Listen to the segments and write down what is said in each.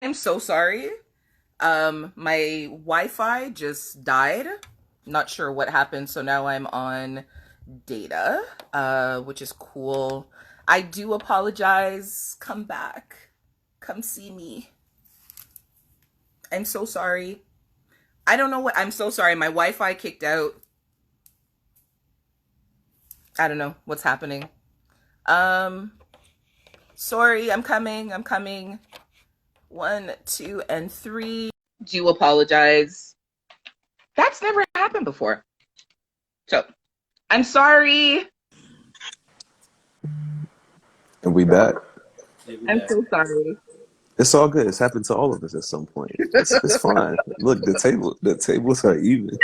I'm so sorry. My Wi-Fi just died. Not sure what happened, so now I'm on data, which is cool. I do apologize. Come back. Come see me. I'm so sorry. I don't know what I'm so sorry. My Wi-Fi kicked out. I don't know what's happening. Um, sorry, I'm coming. I'm coming. One, two, and three. Do apologize. That's never happened before. So I'm sorry. And we back. I'm so sorry. It's all good. It's happened to all of us at some point. It's fine. Look, the tables are even.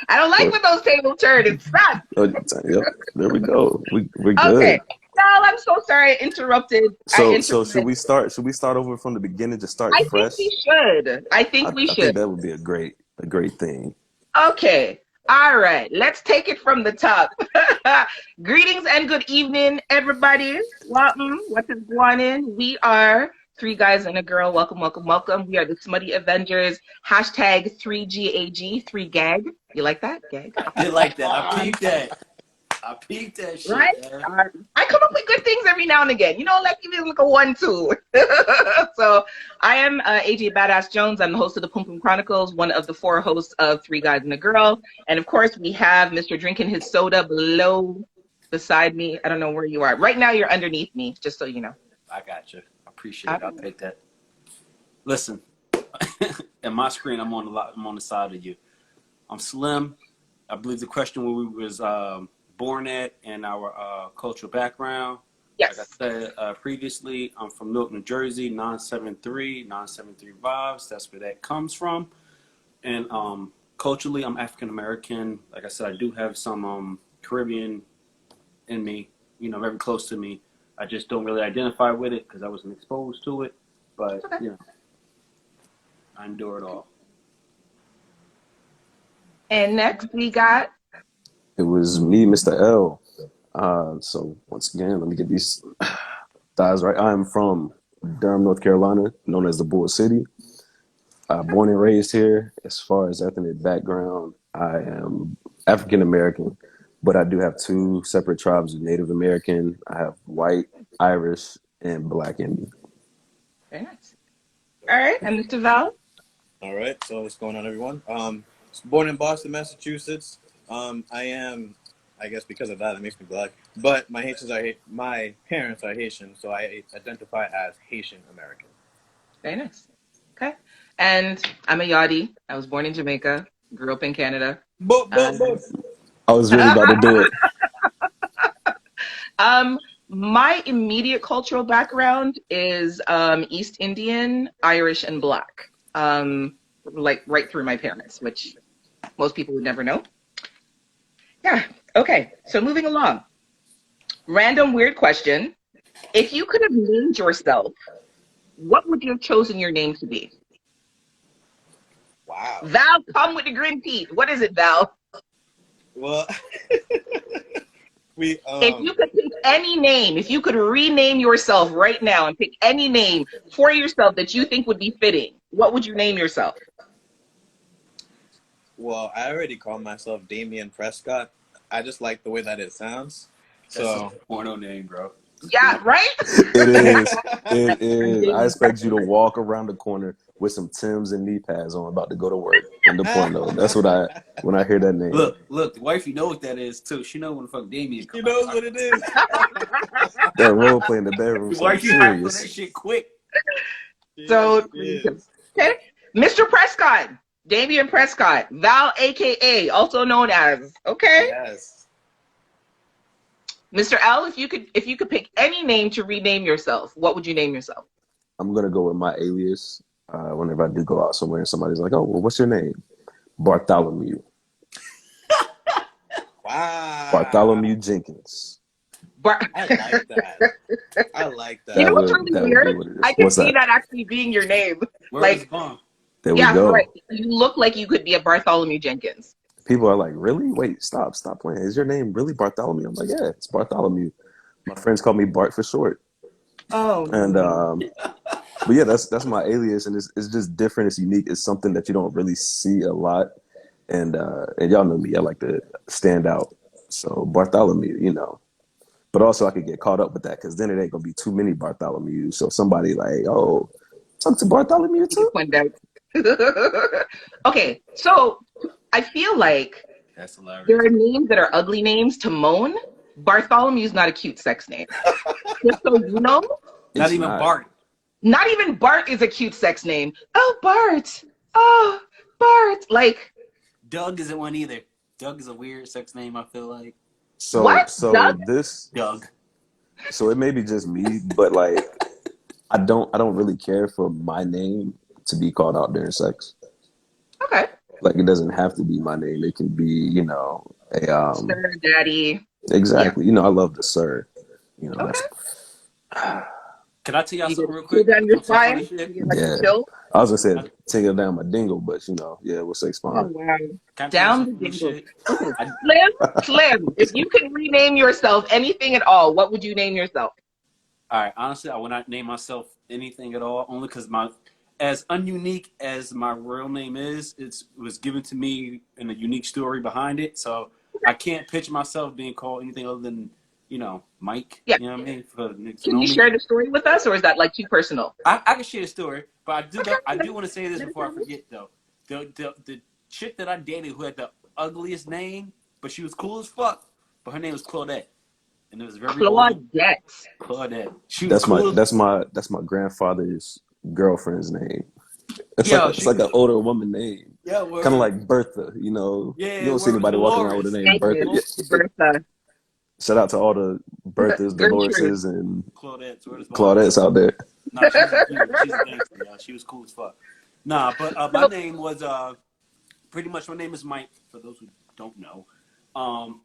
I don't like Look, when those tables turn. It's fun. yep. There we go. We're Okay. good. Val, I'm so sorry. I interrupted. I So should interrupted. we start? Should we start over from the beginning? Just start I think fresh. we should. I think we I should. think that would be a great thing. Okay. All right. Let's take it from the top. Greetings and good evening, everybody. Welcome. What is going on? We are three guys and a girl. Welcome, welcome, welcome. We are the Smutty Avengers. Hashtag 3GAG, 3GAG. You like that? Gag. I did like that. I peeped that. I peeped that Right? shit, man. I come up with good things every now and again. You know, like even like a 1-2. So I am AJ Badass Jones. I'm the host of the Pum Pum Chronicles, one of the four hosts of Three Guys and a Girl. And of course, we have Mr. Drinking his soda below, beside me. I don't know where you are. Right now, you're underneath me, just so you know. I got you. I appreciate it. I'll take that. Listen, in my screen, I'm on the side of you. I'm slim. I believe the question where we was born at and our cultural background. Yes. Like I said previously, I'm from Newark, New Jersey, 973 vibes. That's where that comes from. And culturally, I'm African American. Like I said, I do have some Caribbean in me, very close to me. I just don't really identify with it because I wasn't exposed to it. But, Okay. I endure it all. And next, we got. It was me, Mr. L. So once again, let me get these thighs right. I am from Durham, North Carolina, known as the Bull City. Born and raised here. As far as ethnic background, I am African American, but I do have two separate tribes of Native American. I have white, Irish, and black in me. Very nice. All right. And Mr. Val. All right, so what's going on, everyone? Born in Boston, Massachusetts. I guess because of that, it makes me black. But my parents are Haitian, so I identify as Haitian American. Very nice. Okay. And I'm a Yachty. I was born in Jamaica, grew up in Canada. Boop, boop, boop. I was really about to do it. My immediate cultural background is East Indian, Irish, and Black. Like right through my parents, which most people would never know. Yeah. Okay. So moving along. Random weird question. If you could have named yourself, what would you have chosen your name to be? Wow. Val, come with the grin teeth. What is it, Val? Well, If you could pick any name, if you could rename yourself right now and pick any name for yourself that you think would be fitting, what would you name yourself? Well, I already call myself Damien Prescott. I just like the way that it sounds. That's So a porno name, bro. Yeah, right? It is. It is. I expect you to walk around the corner with some Timbs and knee pads on, about to go to work in the porno. That's when I hear that name. Look, the wifey know what that is too. She know when the fuck Damien she comes. knows what it is. That role play in the bedroom The so wifey hype on that serious. shit quick. So, Yes. okay. Mr. Prescott, Damien Prescott, Val, AKA, also known as, okay? Yes. Mr. L, if you could pick any name to rename yourself, what would you name yourself? I'm gonna go with my alias. Whenever I do go out somewhere and somebody's like, "Oh, well, what's your name?" Bartholomew. Wow. Bartholomew Jenkins. I like that. I like that. You know That what's would really be weird? what it is. I can What's see that? that actually being your name. Word Like, is bond. There we yeah, go. right. You look like you could be a Bartholomew Jenkins. People are like, "Really? Wait, stop playing. Is your name really Bartholomew?" I'm like, "Yeah, it's Bartholomew." My friends call me Bart for short. Oh, And no. But yeah, that's my alias, and it's just different. It's unique. It's something that you don't really see a lot, and y'all know me. I like to stand out. So Bartholomew, but also I could get caught up with that because then it ain't gonna be too many Bartholomews. So somebody like, oh, talk to Bartholomew You too. point out. Okay, so I feel like That's there hilarious. are names that are ugly names to moan. Bartholomew's not a cute sex name. Just so you know, Not It's even not. Bart. not even Bart is a cute sex name. Oh, Bart. Oh, Bart. Like, Doug isn't one either. Doug is a weird sex name, I feel like. So what? so Doug? this Doug. so it may be just me, but like I don't really care for my name to be called out during sex. Okay. Like it doesn't have to be my name. It can be, a Sir, daddy. Yeah. exactly. I love the sir. That's Okay. Can I tell y'all You get something real chill quick? down your Some funny spine. shit? You get like the yeah. chill. I was gonna say I, tingle down my dingle, but yeah, we'll say Oh, spine. wow. can I tell y'all Down some the funny dingle. shit? Okay. I, Slim, if you could rename yourself anything at all, what would you name yourself? all right, honestly, I would not name myself anything at all, only because as ununique as my real name is, it was given to me in a unique story behind it. So I can't picture myself being called anything other than, Mike. Yeah. You know what I mean? For niggas to Can know you me. share the story with us, or is that like too personal? I can share a story, but Okay. I do want to say this Let us before I know. forget though. The chick that I dated who had the ugliest name, but she was cool as fuck. But her name was Claudette, and it was very old. Claudette. Claudette. She was That's my cool as that's my that's my grandfather's girlfriend's name. It's like yo. it's like an older woman name, Yeah, kind of word. like Bertha. You Yeah, don't see word anybody walking around with the Dolores. name Thank Bertha. you, Yeah, Bertha. shout out to all the Berthas, Gertrude. Doloreses, and Claudette, word is bond. Claudettes out there. Nah, she's a beauty. She's a gangster, y'all. She was cool as fuck. Nah, but my So, name was pretty much my name is Mike. For those who don't know, um,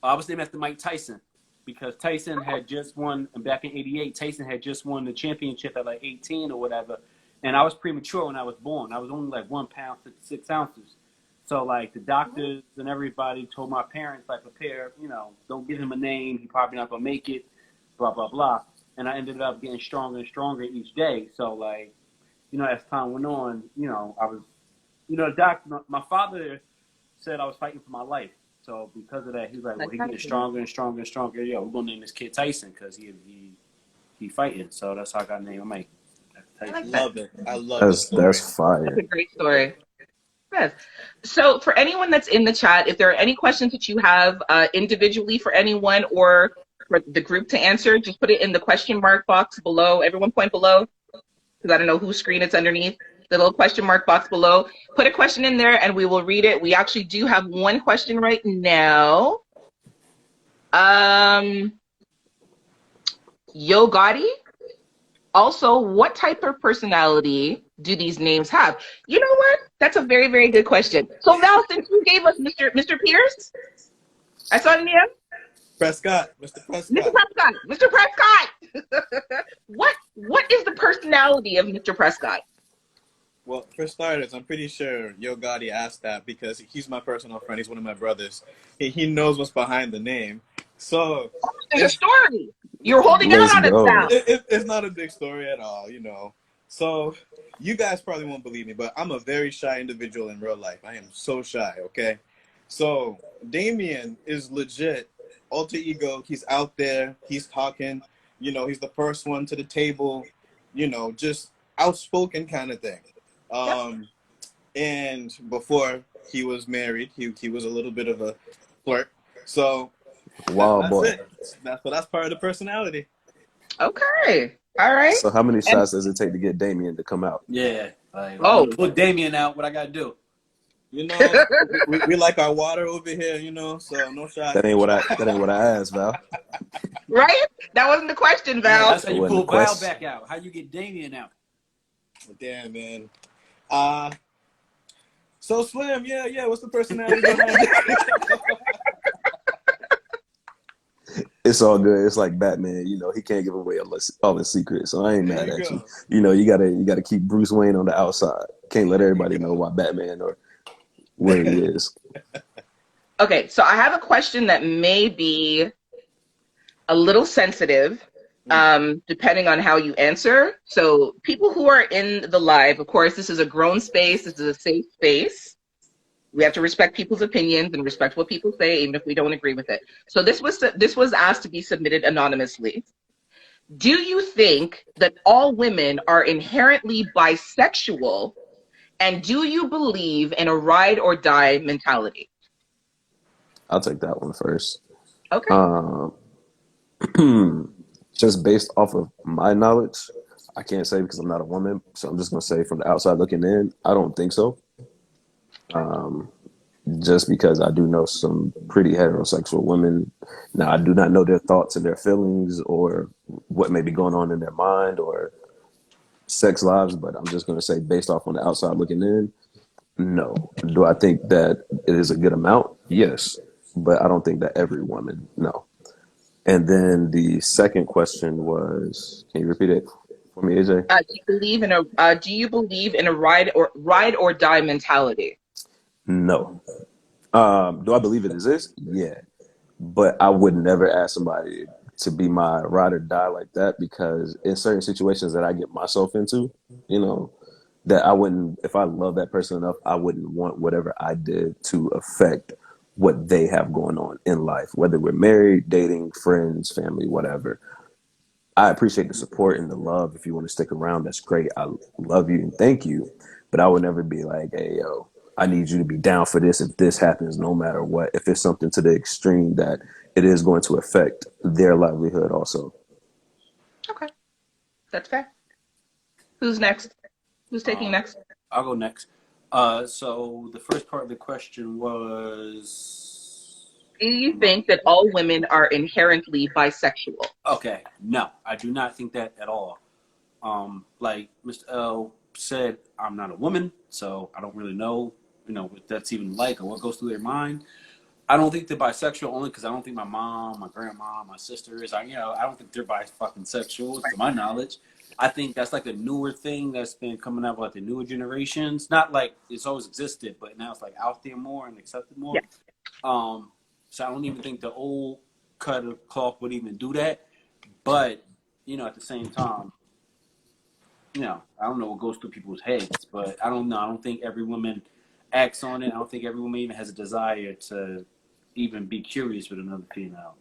I was named after Mike Tyson because Tyson had just won back in '88. Tyson had just won the championship at like 18 or whatever, and I was premature when I was born. I was only like 1 pound 6 ounces. So like the doctors and everybody told my parents like prepare, don't give him a name. He probably not gonna make it. Blah blah blah. And I ended up getting stronger and stronger each day. So like, as time went on, I was, the doctor, my father said I was fighting for my life. So because of that, he was like, "Well, he getting stronger and stronger and stronger. Yo, we're gonna name this kid Tyson because he fighting." So that's how I got named Mike. I Tyson. like that. Love it. I love the That's story. that's That's a fire. great story. Yes. So, for anyone that's in the chat, if there are any questions that you have individually for anyone or for the group to answer, just put it in the question mark box below. Everyone point below because I don't know whose screen it's underneath. The little question mark box below. Put a question in there and we will read it. We actually do have one question right now. Yo Gotti. Also, what type of personality do these names have? You know what? That's a very, very good question. So Val, since you gave us Mr. Pierce, I saw it in here. Prescott, Mr. Mr. Prescott. Prescott. Mr. Prescott. What is the personality of Mr. Prescott? Well, for starters, I'm pretty sure Yo Gotti asked that because he's my personal friend. He's one of my brothers. He knows what's behind the name. So There's a it's story. You're holding out Let's on us, go. Val. it's not a big story at all, So you guys probably won't believe me, but I'm a very shy individual in real life. I am so shy, okay? So Damien is legit alter ego. He's out there. He's talking. He's the first one to the table. Just outspoken kind of thing. Yep. And before he was married, he was a little bit of a flirt. So Wild that's boy. it. That's part of the personality. Okay. All right. So how many And shots does it take to get Damien to come out? Yeah, like oh, put Damien out. What I gotta do? We like our water over here, so no shot. That ain't what I asked, Val. right? That wasn't the question, Yeah, Val. that's how That you wasn't pull the Val question. back out. How you get Damien out? Damn, man. So Slim, yeah. What's the personality behind it? It's all good. It's like Batman. He can't give away all his secrets. So I ain't There mad you at you. go. You gotta keep Bruce Wayne on the outside. Can't let There you everybody know go. why Batman or where he is. Okay, so I have a question that may be a little sensitive. depending on how you answer. So people who are in the live, of course, this is a grown space. This is a safe space. We have to respect people's opinions and respect what people say, even if we don't agree with it. So this was asked to be submitted anonymously. Do you think that all women are inherently bisexual? And do you believe in a ride or die mentality? I'll take that one first. Okay. Um, just based off of my knowledge, I can't say because I'm not a woman, so I'm just gonna say from the outside looking in, I don't think so. Just because I do know some pretty heterosexual women. Now, I do not know their thoughts and their feelings or what may be going on in their mind or sex lives, but I'm just gonna say based off on the outside looking in, no. Do I think that it is a good amount? Yes, but I don't think that every woman, no. And then the second question was, can you repeat it for me, AJ? Do you believe in a ride or die mentality? No. Do I believe it exists? Yeah. But I would never ask somebody to be my ride or die like that because in certain situations that I get myself into, you know, that I wouldn't, if I love that person enough, I wouldn't want whatever I did to affect what they have going on in life, whether we're married, dating, friends, family, whatever. I appreciate the support and the love. If you want to stick around, that's great. I love you and thank you. But I would never be like, hey, yo, I need you to be down for this if this happens, no matter what. If it's something to the extreme that it is going to affect their livelihood also. Okay, that's fair. Who's next? Who's taking Um, next? I'll go next. So the first part of the question was, Do you think that all women are inherently bisexual? okay, no, I do not think that at all. Like Mr. L said, I'm not a woman, so I don't really know, what that's even like or what goes through their mind. I don't think they're bisexual only because I don't think my mom, my grandma, my sister is. I don't think they're fucking sexual to my knowledge. I think that's like a newer thing that's been coming up with like the newer generations. Not like it's always existed, but now it's like out there more and accepted more. Yeah. So I don't even think the old cut of cloth would even do that. But at the same time, I don't know what goes through people's heads, but I don't know. I don't think every woman acts on it. I don't think every woman even has a desire to even be curious with another female.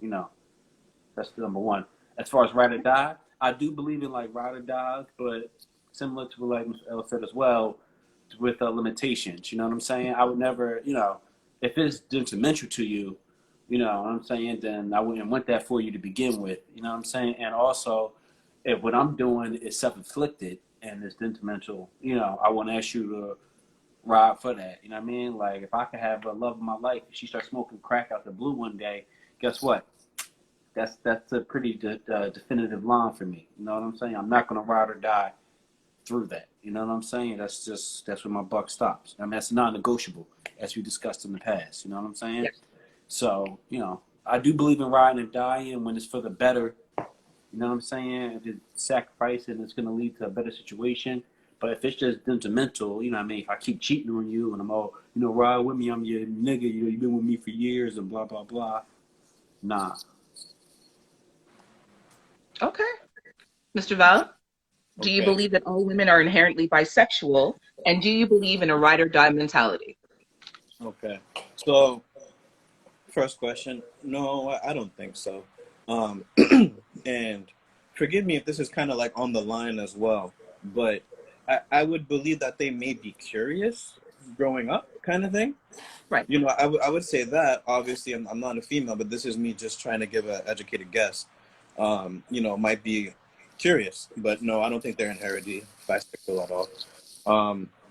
That's the number one. As far as ride or die, I do believe in like ride or dies, but similar to what like Mr. L said as well, with limitations. You know what I'm saying? I would never, if it's detrimental to you, you know what I'm saying, then I wouldn't want that for you to begin with. You know what I'm saying? And also, if what I'm doing is self-inflicted and it's detrimental, I won't ask you to ride for that. You know what I mean? Like if I could have a love of my life, if she starts smoking crack out the blue one day, guess what? That's a pretty definitive line for me. You know what I'm saying? I'm not gonna ride or die through that. You know what I'm saying? That's where my buck stops. I mean that's non-negotiable, as we discussed in the past. You know what I'm saying? Yes. So I do believe in riding and dying when it's for the better. You know what I'm saying? If it's sacrifice and it's gonna lead to a better situation. But if it's just sentimental, you know what I mean? If I keep cheating on you and I'm all, ride with me, I'm your nigga, you've been with me for years and blah blah blah. Nah. Okay. Mr. Val, do you Okay. believe that all women are inherently bisexual? And do you believe in a ride or die mentality? Okay. So, first question. No, I don't think so. Um, and forgive me if this is kind of like on the line as well, but I would believe that they may be curious growing up, kind of thing. Right. I would say that. Obviously, I'm not a female, but this is me just trying to give an educated guess. Might be curious, but no, I don't think they're inherently bisexual at all.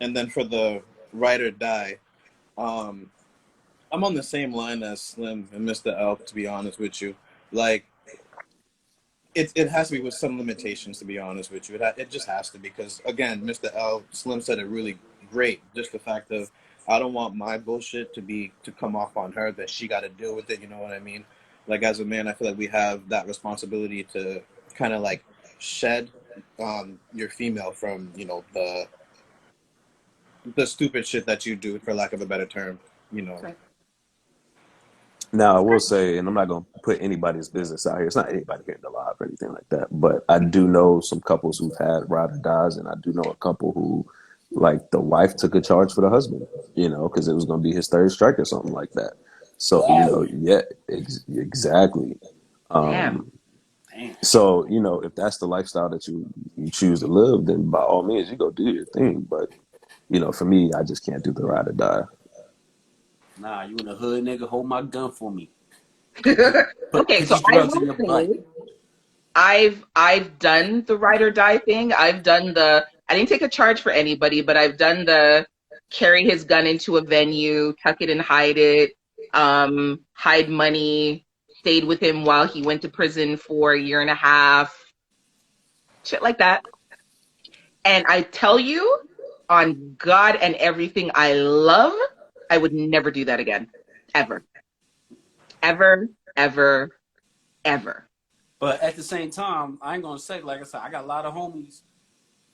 And then for the ride or die, um, I'm on the same line as Slim and Mr. L, to be honest with you. Like, it has to be with some limitations, to be honest with you. It just has to, because again, Mr. L, Slim said it really great. Just the fact of, I don't want my bullshit to come off on her, that she got to deal with it. You know what I mean? Like, as a man, I feel like we have that responsibility to kind of like shed your female from the stupid shit that you do, for lack of a better term. Right. Now, I will say, and I'm not going to put anybody's business out here. It's not anybody here in the live or anything like that. But I do know some couples who've had ride or dies, and I do know a couple who, like, the wife took a charge for the husband, because it was going to be his third strike or something like that. So, yeah, exactly. Damn. Damn. So, if that's the lifestyle that you choose to live, then by all means, you go do your thing. But, for me, I just can't do the ride or die. Nah, you in the hood, nigga, hold my gun for me. Okay, Put so these I drugs in will your butt. say I've done the ride or die thing. I didn't take a charge for anybody, but I've done the carry his gun into a venue, tuck it and hide it, hide money, stayed with him while he went to prison for a year and a half, shit like that. And I tell you, on God and everything I love, I would never do that again. Ever. Ever, ever, ever. But at the same time, I ain't gonna say, like I said, I got a lot of homies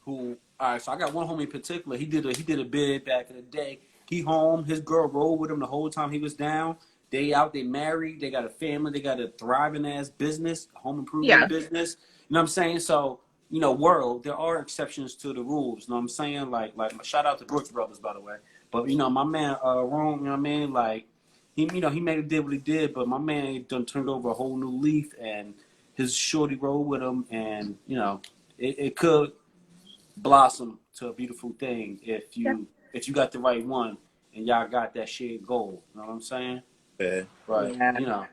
who, all right, so I got one homie in particular. He did a bid back in the day. He home, his girl rolled with him the whole time he was down. They out, they married, they got a family, they got a thriving ass business, a home improvement Yeah. business. You know what I'm saying? So, world, there are exceptions to the rules. You know what I'm saying? Like shout out to Brooks Brothers, by the way. But my man, Rome, you know what I mean? Like he made it did what he did, but my man done turned over a whole new leaf, and his shorty rolled with him, and it could blossom to a beautiful thing Yeah. if you got the right one and y'all got that shared goal. You know what I'm saying? Yeah. But Yeah.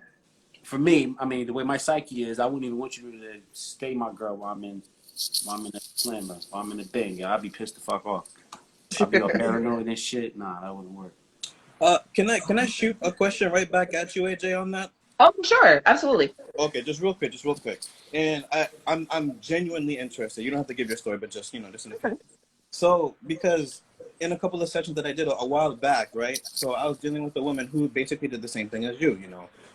for me, I mean, the way my psyche is, I wouldn't even want you to stay my girl while I'm in the slammer, while I'm in the bang. I'd be pissed the fuck off. I'd be all paranoid and shit. Nah, that wouldn't work. Can I shoot a question right back at you, AJ, on that? Oh, sure. Absolutely. Okay, just real quick. And I'm genuinely interested. You don't have to give your story, but just just an opinion. So because in a couple of sessions that I did a while back, right? So I was dealing with a woman who basically did the same thing as you,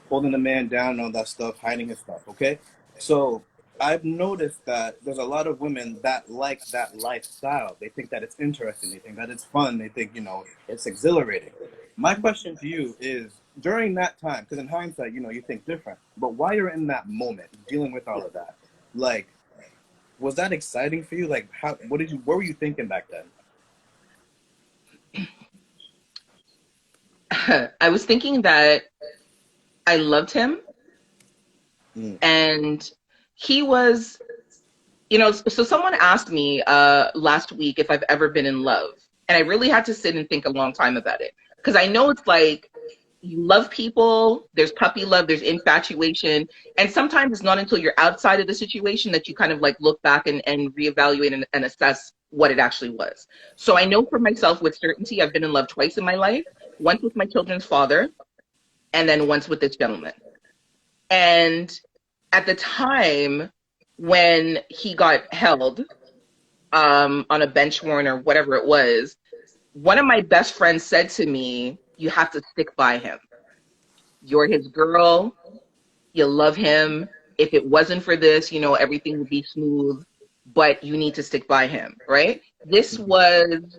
holding the man down and all that stuff, hiding his stuff, okay? So I've noticed that there's a lot of women that like that lifestyle. They think that it's interesting. They think that it's fun. They think, it's exhilarating. My question to you is, during that time, because in hindsight, you think different, but while you're in that moment dealing with all of that, like, was that exciting for you? Like, what were you thinking back then? I was thinking that I loved him, and he was, so someone asked me last week if I've ever been in love, and I really had to sit and think a long time about it, because I know it's like you love people, there's puppy love, there's infatuation, and sometimes it's not until you're outside of the situation that you kind of like look back and reevaluate and assess what it actually was. So I know for myself with certainty, I've been in love twice in my life, once with my children's father, and then once with this gentleman. And at the time when he got held on a bench warrant or whatever it was, one of my best friends said to me, "You have to stick by him. You're his girl. You love him. If it wasn't for this, everything would be smooth, but you need to stick by him," right? This was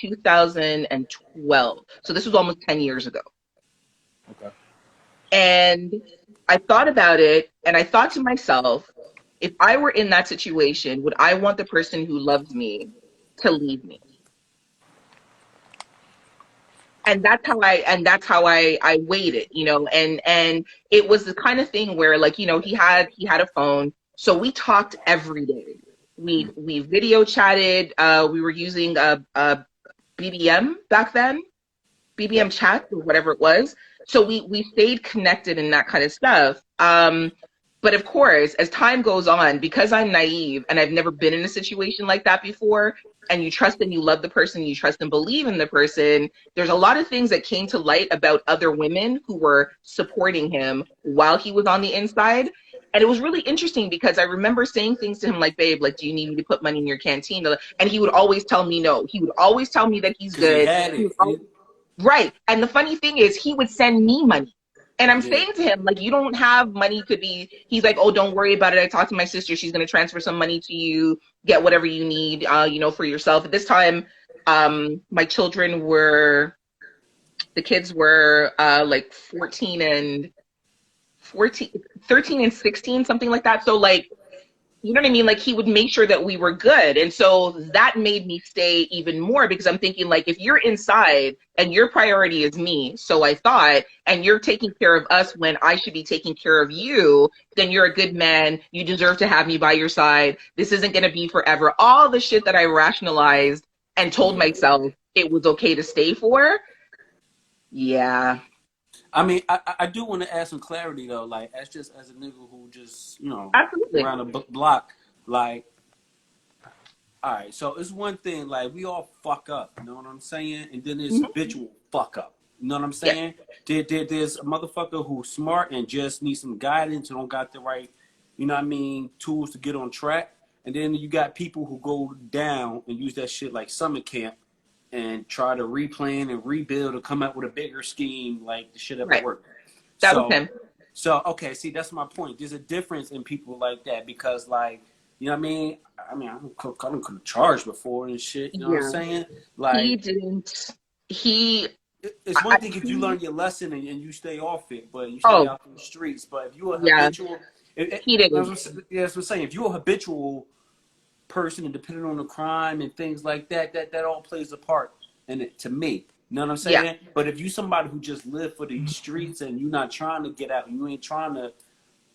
2012. So this was almost 10 years ago. Okay. And I thought about it, and I thought to myself, if I were in that situation, would I want the person who loves me to leave me? And that's how I weighed it, and it was the kind of thing where, like, he had a phone, so we talked every day. We video chatted. We were using a BBM back then, BBM chat or whatever it was. So we stayed connected and that kind of stuff. But of course, as time goes on, because I'm naive and I've never been in a situation like that before, and you trust and you love the person, you trust and believe in the person, there's a lot of things that came to light about other women who were supporting him while he was on the inside. And it was really interesting because I remember saying things to him like, "Babe, like, do you need me to put money in your canteen?" And he would always tell me no. He would always tell me that he's Because he good. had it. Right. And the funny thing is, he would send me money. And I'm Yeah. saying to him, like, you don't have money to be, he's like, "Oh, don't worry about it. I talked to my sister. She's going to transfer some money to you, get whatever you need, for yourself." At this time, my children were The kids were like 13 and 16, something like that. So like, you know what I mean? Like he would make sure that we were good. And so that made me stay even more because I'm thinking like, if you're inside and your priority is me, so I thought, and you're taking care of us when I should be taking care of you, then you're a good man. You deserve to have me by your side. This isn't going to be forever. All the shit that I rationalized and told myself it was okay to stay for. Yeah. I mean, I do want to add some clarity though. Like, as just as a nigga who just Absolutely. around the block, like, all right. So it's one thing like we all fuck up. You know what I'm saying? And then there's Mhm. habitual fuck up. You know what I'm Yeah. saying? There's a motherfucker who's smart and just needs some guidance and don't got the right, you know what I mean, tools to get on track. And then you got people who go down and use that shit like summer camp and try to replan and rebuild or come up with a bigger scheme like the shit ever Right. worked. That was So, him. okay, see, that's my point. There's a difference in people like that because, like, you know what I mean? I don't charge before and shit. You know what I'm Yeah. saying? He Like, didn't. He. it's one thing if you He learn your lesson and you stay off it, but you stay oh, out in the streets. But if you're a yeah. habitual, He didn't. that's what I'm saying. If you're a habitual person and depending on the crime and things like that, that all plays a part in it to me. You know what I'm Yeah. saying? But if you somebody who just live for these streets and you're not trying to get out, you ain't trying to,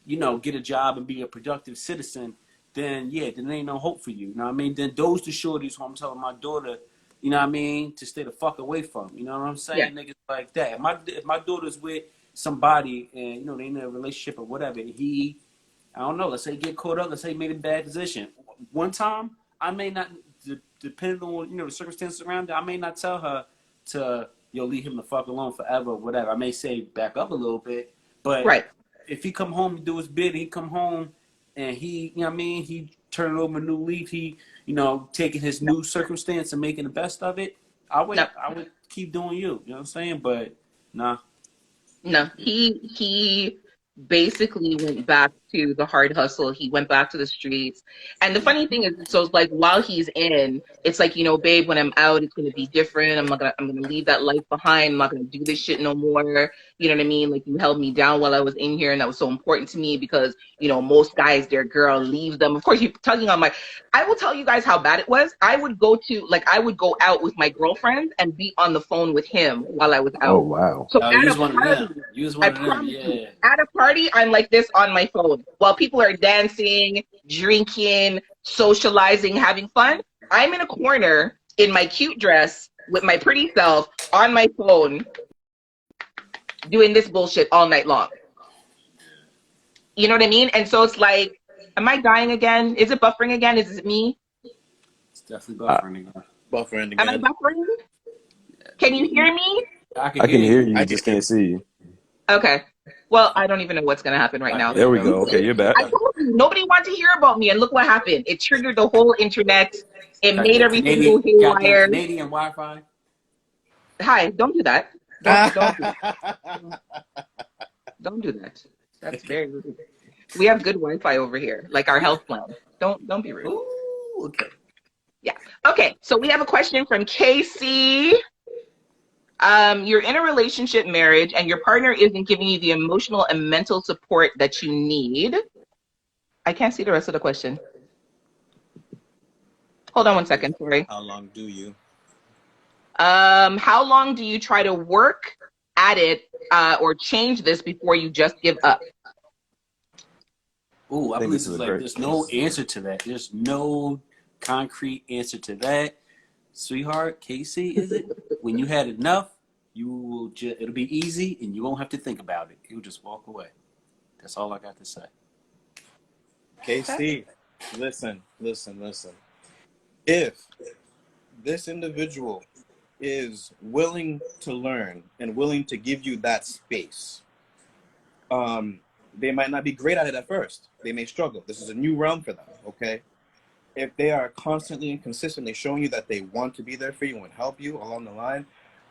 get a job and be a productive citizen, then yeah, then there ain't no hope for you. You know what I mean? Then those the shorties who I'm telling my daughter, you know what I mean, to stay the fuck away from. You know what I'm Yeah. saying? Niggas like that. If my daughter's with somebody and they in a relationship or whatever, I don't know, let's say get caught up, let's say he made a bad decision. One time, I may not, depending on, the circumstances around it, I may not tell her to, leave him the fuck alone forever or whatever. I may say back up a little bit, but Right. if he come home and do his bid, he come home and he, you know what I mean, he turning over a new leaf, he, taking his No. new circumstance and making the best of it, No. I would keep doing you know what I'm saying? But nah. No. He basically went back to the hard hustle. He went back to the streets. And the funny thing is, so it's like while he's in, it's like, babe, when I'm out, it's gonna be different. I'm gonna leave that life behind. I'm not gonna do this shit no more. You know what I mean? Like you held me down while I was in here, and that was so important to me because, most guys, their girl leaves them. Of course, you're tugging on my I will tell you guys how bad it was. I would go out with my girlfriend and be on the phone with him while I was Oh out. wow. So Oh, you at a was one of party, them. You was I one of them, promise you, yeah. at a party, I'm like this on my phone. While people are dancing, drinking, socializing, having fun, I'm in a corner in my cute dress with my pretty self on my phone doing this bullshit all night long. You know what I mean? And so it's like, am I dying again? Is it buffering again? Is it me? It's definitely I, buffering again. Buffering Am I again. buffering? Can you hear me? I can I hear can hear you. you, I can just hear can't see you. Okay. Well, I don't even know what's going to happen right I now. can There we hear go. you. Okay, you're back. I told you, nobody wanted to hear about me, and look what happened. It triggered the whole internet. It made everything go Goddamn haywire. Canadian Wi-Fi. Hi, don't do that. Don't do that. Don't do that. That's very rude. We have good Wi-Fi over here, like our health plan. Don't be rude. Ooh, okay. Yeah. Okay. So we have a question from Casey. You're in a relationship marriage and your partner isn't giving you the emotional and mental support that you need. I can't see the rest of the question. Hold on one second, sorry. How long do you? How long do you try to work at it or change this before you just give up? Ooh, I I think believe this is it's a like great. there's no answer to that. There's no concrete answer to that. Sweetheart, Casey, is it? When you had enough, it'll be easy and you won't have to think about it. You'll just walk away. That's all I got to say. Okay. KC, listen. If this individual is willing to learn and willing to give you that space, they might not be great at it at first. They may struggle. This is a new realm for them, okay? If they are constantly and consistently showing you that they want to be there for you and help you along the line,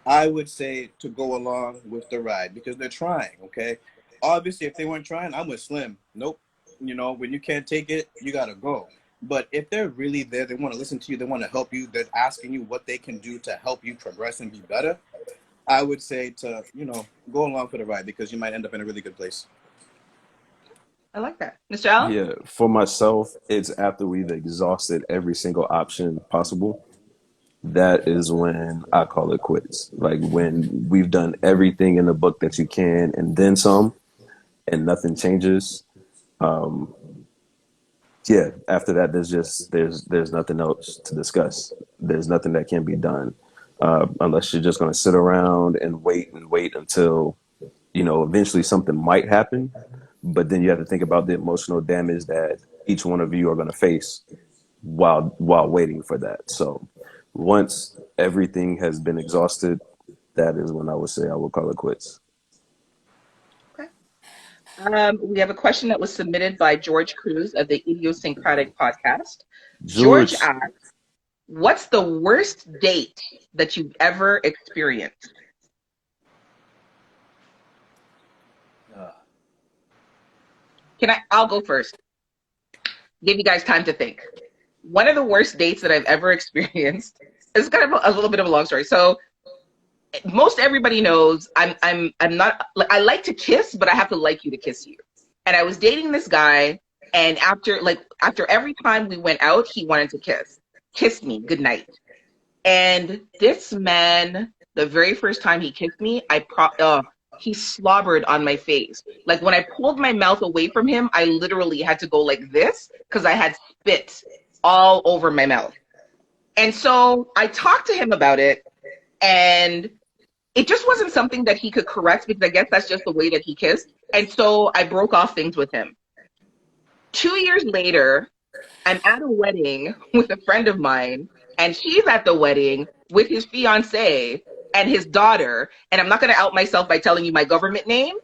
I would say to go along with the ride because they're trying, okay? Obviously, if they weren't trying, I'm with Slim. Nope. When you can't take it, you got to go. But if they're really there, they want to listen to you, they want to help you, they're asking you what they can do to help you progress and be better, I would say to, go along for the ride because you might end up in a really good place. I like that. Mr. Allen? Yeah, for myself, it's after we've exhausted every single option possible. That is when I call it quits. Like when we've done everything in the book that you can and then some, and nothing changes. Um, yeah, after that, there's nothing else to discuss. There's nothing that can be done unless you're just going to sit around and wait until eventually something might happen. But then you have to think about the emotional damage that each one of you are going to face while waiting for that. So once everything has been exhausted, that is when I would say I would call it quits. Okay. We have a question that was submitted by George Cruz of the Idiosyncratic Podcast. George George, asks, what's the worst date that you've ever experienced? I'll go first. Give you guys time to think. One of the worst dates that I've ever experienced is kind of a little bit of a long story. So most everybody knows I'm not, I like to kiss, but I have to like you to kiss you. And I was dating this guy, and after every time we went out, he wanted to kiss me goodnight. And this man, the very first time he kissed me, he slobbered on my face. Like when I pulled my mouth away from him, I literally had to go like this because I had spit all over my mouth. And so I talked to him about it, and it just wasn't something that he could correct because I guess that's just the way that he kissed. And so I broke off things with him. 2 years later, I'm at a wedding with a friend of mine, and she's at the wedding with his fiance and his daughter. And I'm not going to out myself by telling you my government name,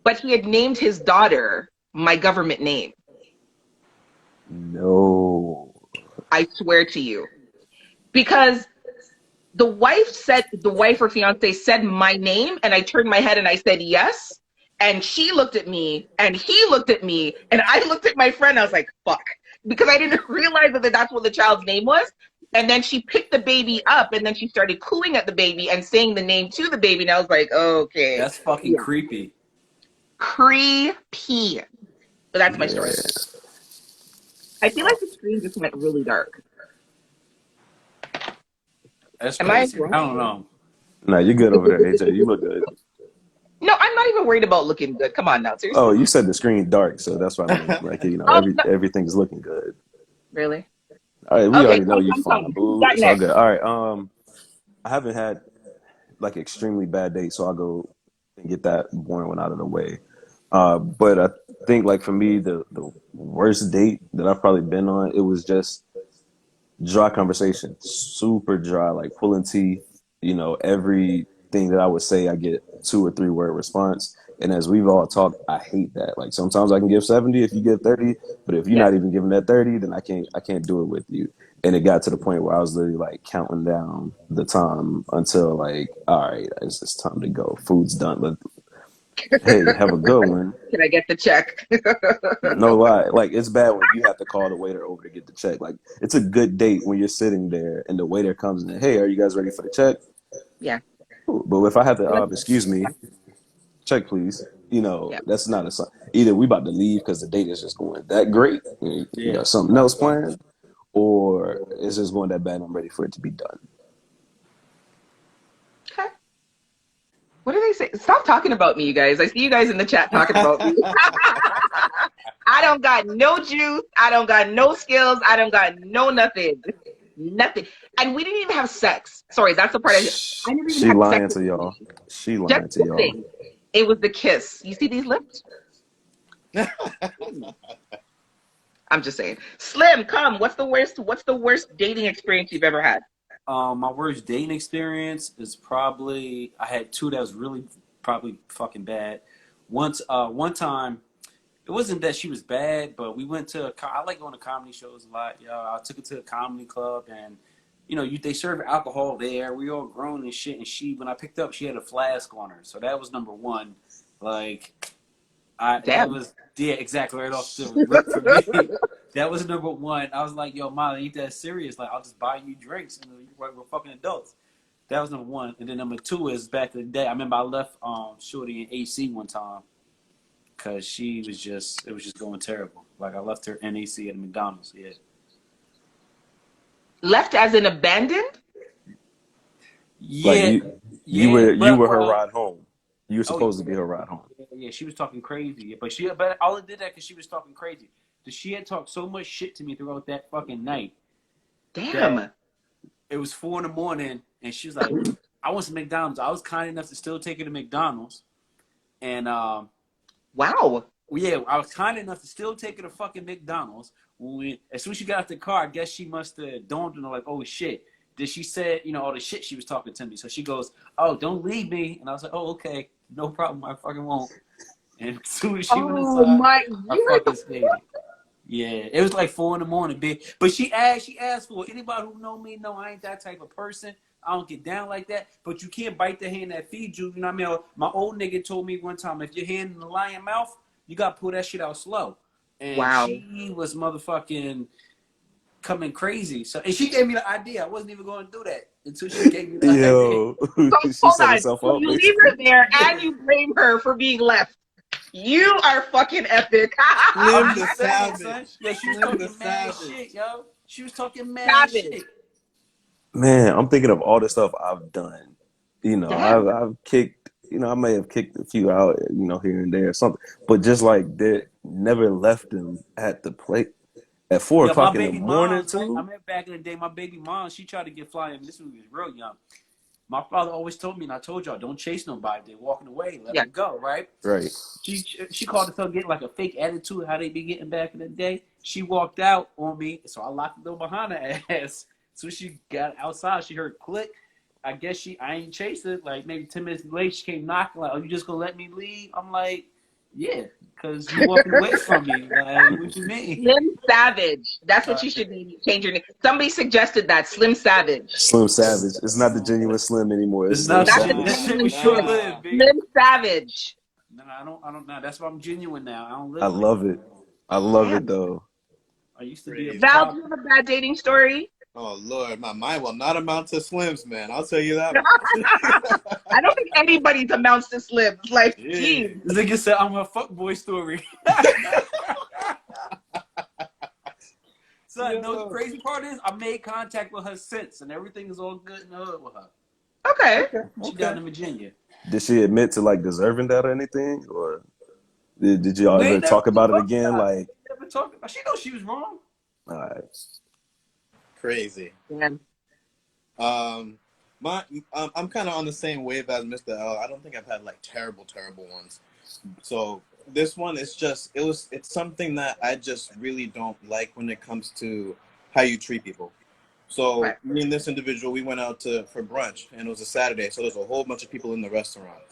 but he had named his daughter my government name. no. I swear to you. Because the wife or fiance said my name, and I turned my head and I said yes. And she looked at me, and he looked at me, and I looked at my friend. I was like, fuck. Because I didn't realize that that's what the child's name was. And then she picked the baby up, and then she started cooing at the baby and saying the name to the baby. And I was like, okay. That's fucking creepy. Creepy. But that's my story. Yeah. I feel like the screen just went really dark. That's Am I crazy. wrong? I don't know. No, you're good over there, AJ. You look good. No, I'm not even worried about looking good. Come on now, seriously. Oh, you said the screen dark, so that's why I mean, like Oh, no. everything's looking good. Really? All right, we Okay, already know you come. fine, Who's boo. got It's all next? good. All right, I haven't had like extremely bad dates, so I'll go and get that boring one out of the way. But I think like for me, the worst date that I've probably been on, it was just dry conversation, super dry, like pulling teeth. Everything that I would say, I get 2 or 3 word response. And as we've all talked, I hate that. Like sometimes I can give 70 if you give 30, but if you're Yeah. not even giving that 30, then I can't do it with you. And it got to the point where I was literally like counting down the time until like, all right, it's time to go. Food's done. Hey, have a good one. Can I get the check? No lie. Like it's bad when you have to call the waiter over to get the check. Like it's a good date when you're sitting there and the waiter comes in, hey, are you guys ready for the check? Yeah. Cool. But if I have to, excuse me, check please. Yeah. That's not a sign. Either we about to leave because the date is just going that great. You Yeah. got something else planned, or it's just going that bad. I'm ready for it to be done. Okay. What do they say? Stop talking about me, you guys. I see you guys in the chat talking about me. I don't got no juice. I don't got no skills. I don't got no nothing. Nothing. And we didn't even have sex. Sorry, that's the part I never even She had lying sex to with y'all. somebody. She Just lying to y'all. kissing. It was the kiss. You see these lips? I'm just saying. Slim, come. What's the worst dating experience you've ever had? My worst dating experience is probably I had two that was really probably fucking bad. One time, it wasn't that she was bad, but we went to I like going to comedy shows a lot. I took her to a comedy club, and they serve alcohol there. We all grown and shit. And when I picked up, she had a flask on her, so that was number one. Like, that was exactly right off the rip for me. That was number one. I was like, yo, Molly, ain't that serious? Like, I'll just buy you drinks. We're fucking adults. That was number one. And then number two is back in the day. I remember I left Shorty in AC one time because it was just going terrible. Like I left her in AC at McDonald's. Yeah. Left as in abandoned? Like Yeah, you yeah, were her well, ride home. You were oh yeah, supposed to be her ride home. yeah. She was talking crazy, but all it did that because she was talking crazy. She had talked so much shit to me throughout that fucking night that Damn. it was 4 in the morning, and she was like, "I want some McDonald's." I was kind enough to still take her to McDonald's, and Wow. yeah, I was kind enough to still take her to fucking McDonald's. As soon as she got out the car, I guess she must have dawned on her like, "Oh shit." Then she said, all the shit she was talking to me. So she goes, "Oh, don't leave me." And I was like, "Oh, okay, no problem. I fucking won't." And as soon as she went Oh inside, my, I you were fucking stayed. Yeah, it was like 4 in the morning, bitch. But she asked for it. Anybody who know me know I ain't that type of person. I don't get down like that. But you can't bite the hand that feeds you. You know what I mean? My old nigga told me one time, if your hand in the lion mouth, you gotta pull that shit out slow. And wow. she was motherfucking coming crazy. So, and she gave me the idea. I wasn't even going to do that until she gave me the idea. Yo, So she hold set on. herself So up, you leave her basically. there and you blame her for being left. You are fucking epic. I'm Slim the just saying, son. Savage. Yeah, she was Slim the talking mad Savage. shit, yo. She was talking mad Savage. shit. Man, I'm thinking of all the stuff I've done. Damn. I've kicked. I may have kicked a few out. Here and there or something. But just like that, never left them at the plate at four Yeah, my o'clock in the baby morning mom, I too. remember back in the day, my baby mom, she tried to get flying. This was real young. My father always told me, and I told y'all, don't chase nobody. They're walking away. Let Yeah. them go, right? Right. She called herself getting like a fake attitude, how they be getting back in the day. She walked out on me, so I locked the door behind her ass. So she got outside, she heard click. I guess I ain't chased it. Like maybe 10 minutes later, she came knocking, like, "Oh, you just gonna let me leave?" I'm like, "Yeah, because you walking away from me. Like, what you mean?" Slim Savage. That's what you should change your name. Somebody suggested that. Slim Savage. Slim Savage. It's not the genuine Slim anymore. It's It's Slim not Not the that Savage. shit genuine was short Slim. Nah. lived, B. Slim Savage. No, I don't know. That's why I'm genuine now. I don't I live like love it. I love it Damn. thow. I used to be a Crazy. Val, do pop. you have a bad dating story? Oh Lord, my mind will not amount to Slim's, man. I'll tell you that I don't think anybody's amounts to Slim. Like, much. Yeah. geez. This nigga said I'm a fuckboy story. Son, no, the crazy part is I made contact with her since, and everything is all good in the hood with her. Okay. She down in Virginia. Did she admit to like deserving that or anything, or did y'all We ever ain't never talk about it talked again? about it. Like, We never talked about it. She knows she was wrong. all right. Crazy. Damn. I'm kind of on the same wave as Mr. L. I don't think I've had like terrible ones. So this one, it's something that I just really don't like when it comes to how you treat people. So Right. me and this individual, we went out for brunch, and it was a Saturday, so there's a whole bunch of people in the restaurant,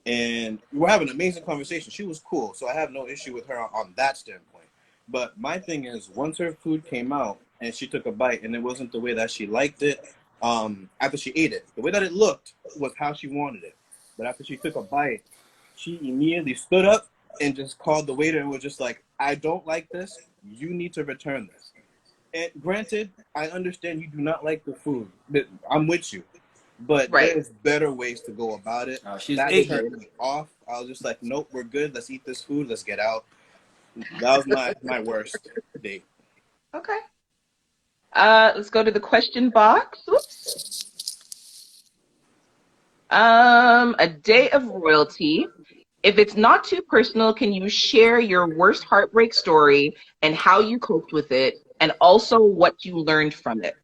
and we were having an amazing conversation. She was cool, so I have no issue with her on that standpoint. But my thing is, once her food came out and she took a bite, and it wasn't the way that she liked it. After she ate it, the way that it looked was how she wanted it. But after she took a bite, she immediately stood up and just called the waiter and was just like, "I don't like this. You need to return this." And granted, I understand you do not like the food. But I'm with you. But Right. there's better ways to go about it. She's That just ignorant. turned me off. I was just like, nope, we're good. Let's eat this food. Let's get out. That was my worst date. Okay. Let's go to the question box. Oops. A day of royalty. If it's not too personal, can you share your worst heartbreak story and how you coped with it, and also what you learned from it?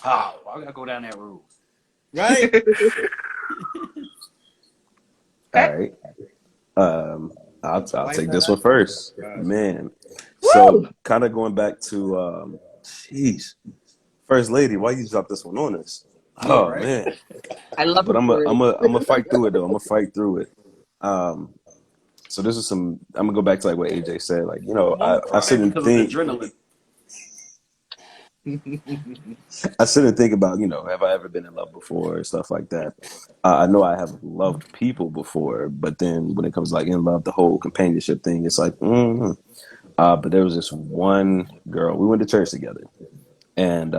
Oh, I gotta go down that road. Right? All right. I'll Wife take had this one that? first, God. man. Woo! So kind of going back to, jeez, First Lady, why you drop this one on us? Yeah, Oh right. man. I love But the story. I'm gonna fight through it though. I'm gonna fight through it. So this is I'm gonna go back to like what AJ said. Like, I won't I cry sit and because of the think. adrenaline. I sit and think about, have I ever been in love before, stuff like that. I know I have loved people before, but then when it comes to like in love, the whole companionship thing, it's like, but there was this one girl. We went to church together, and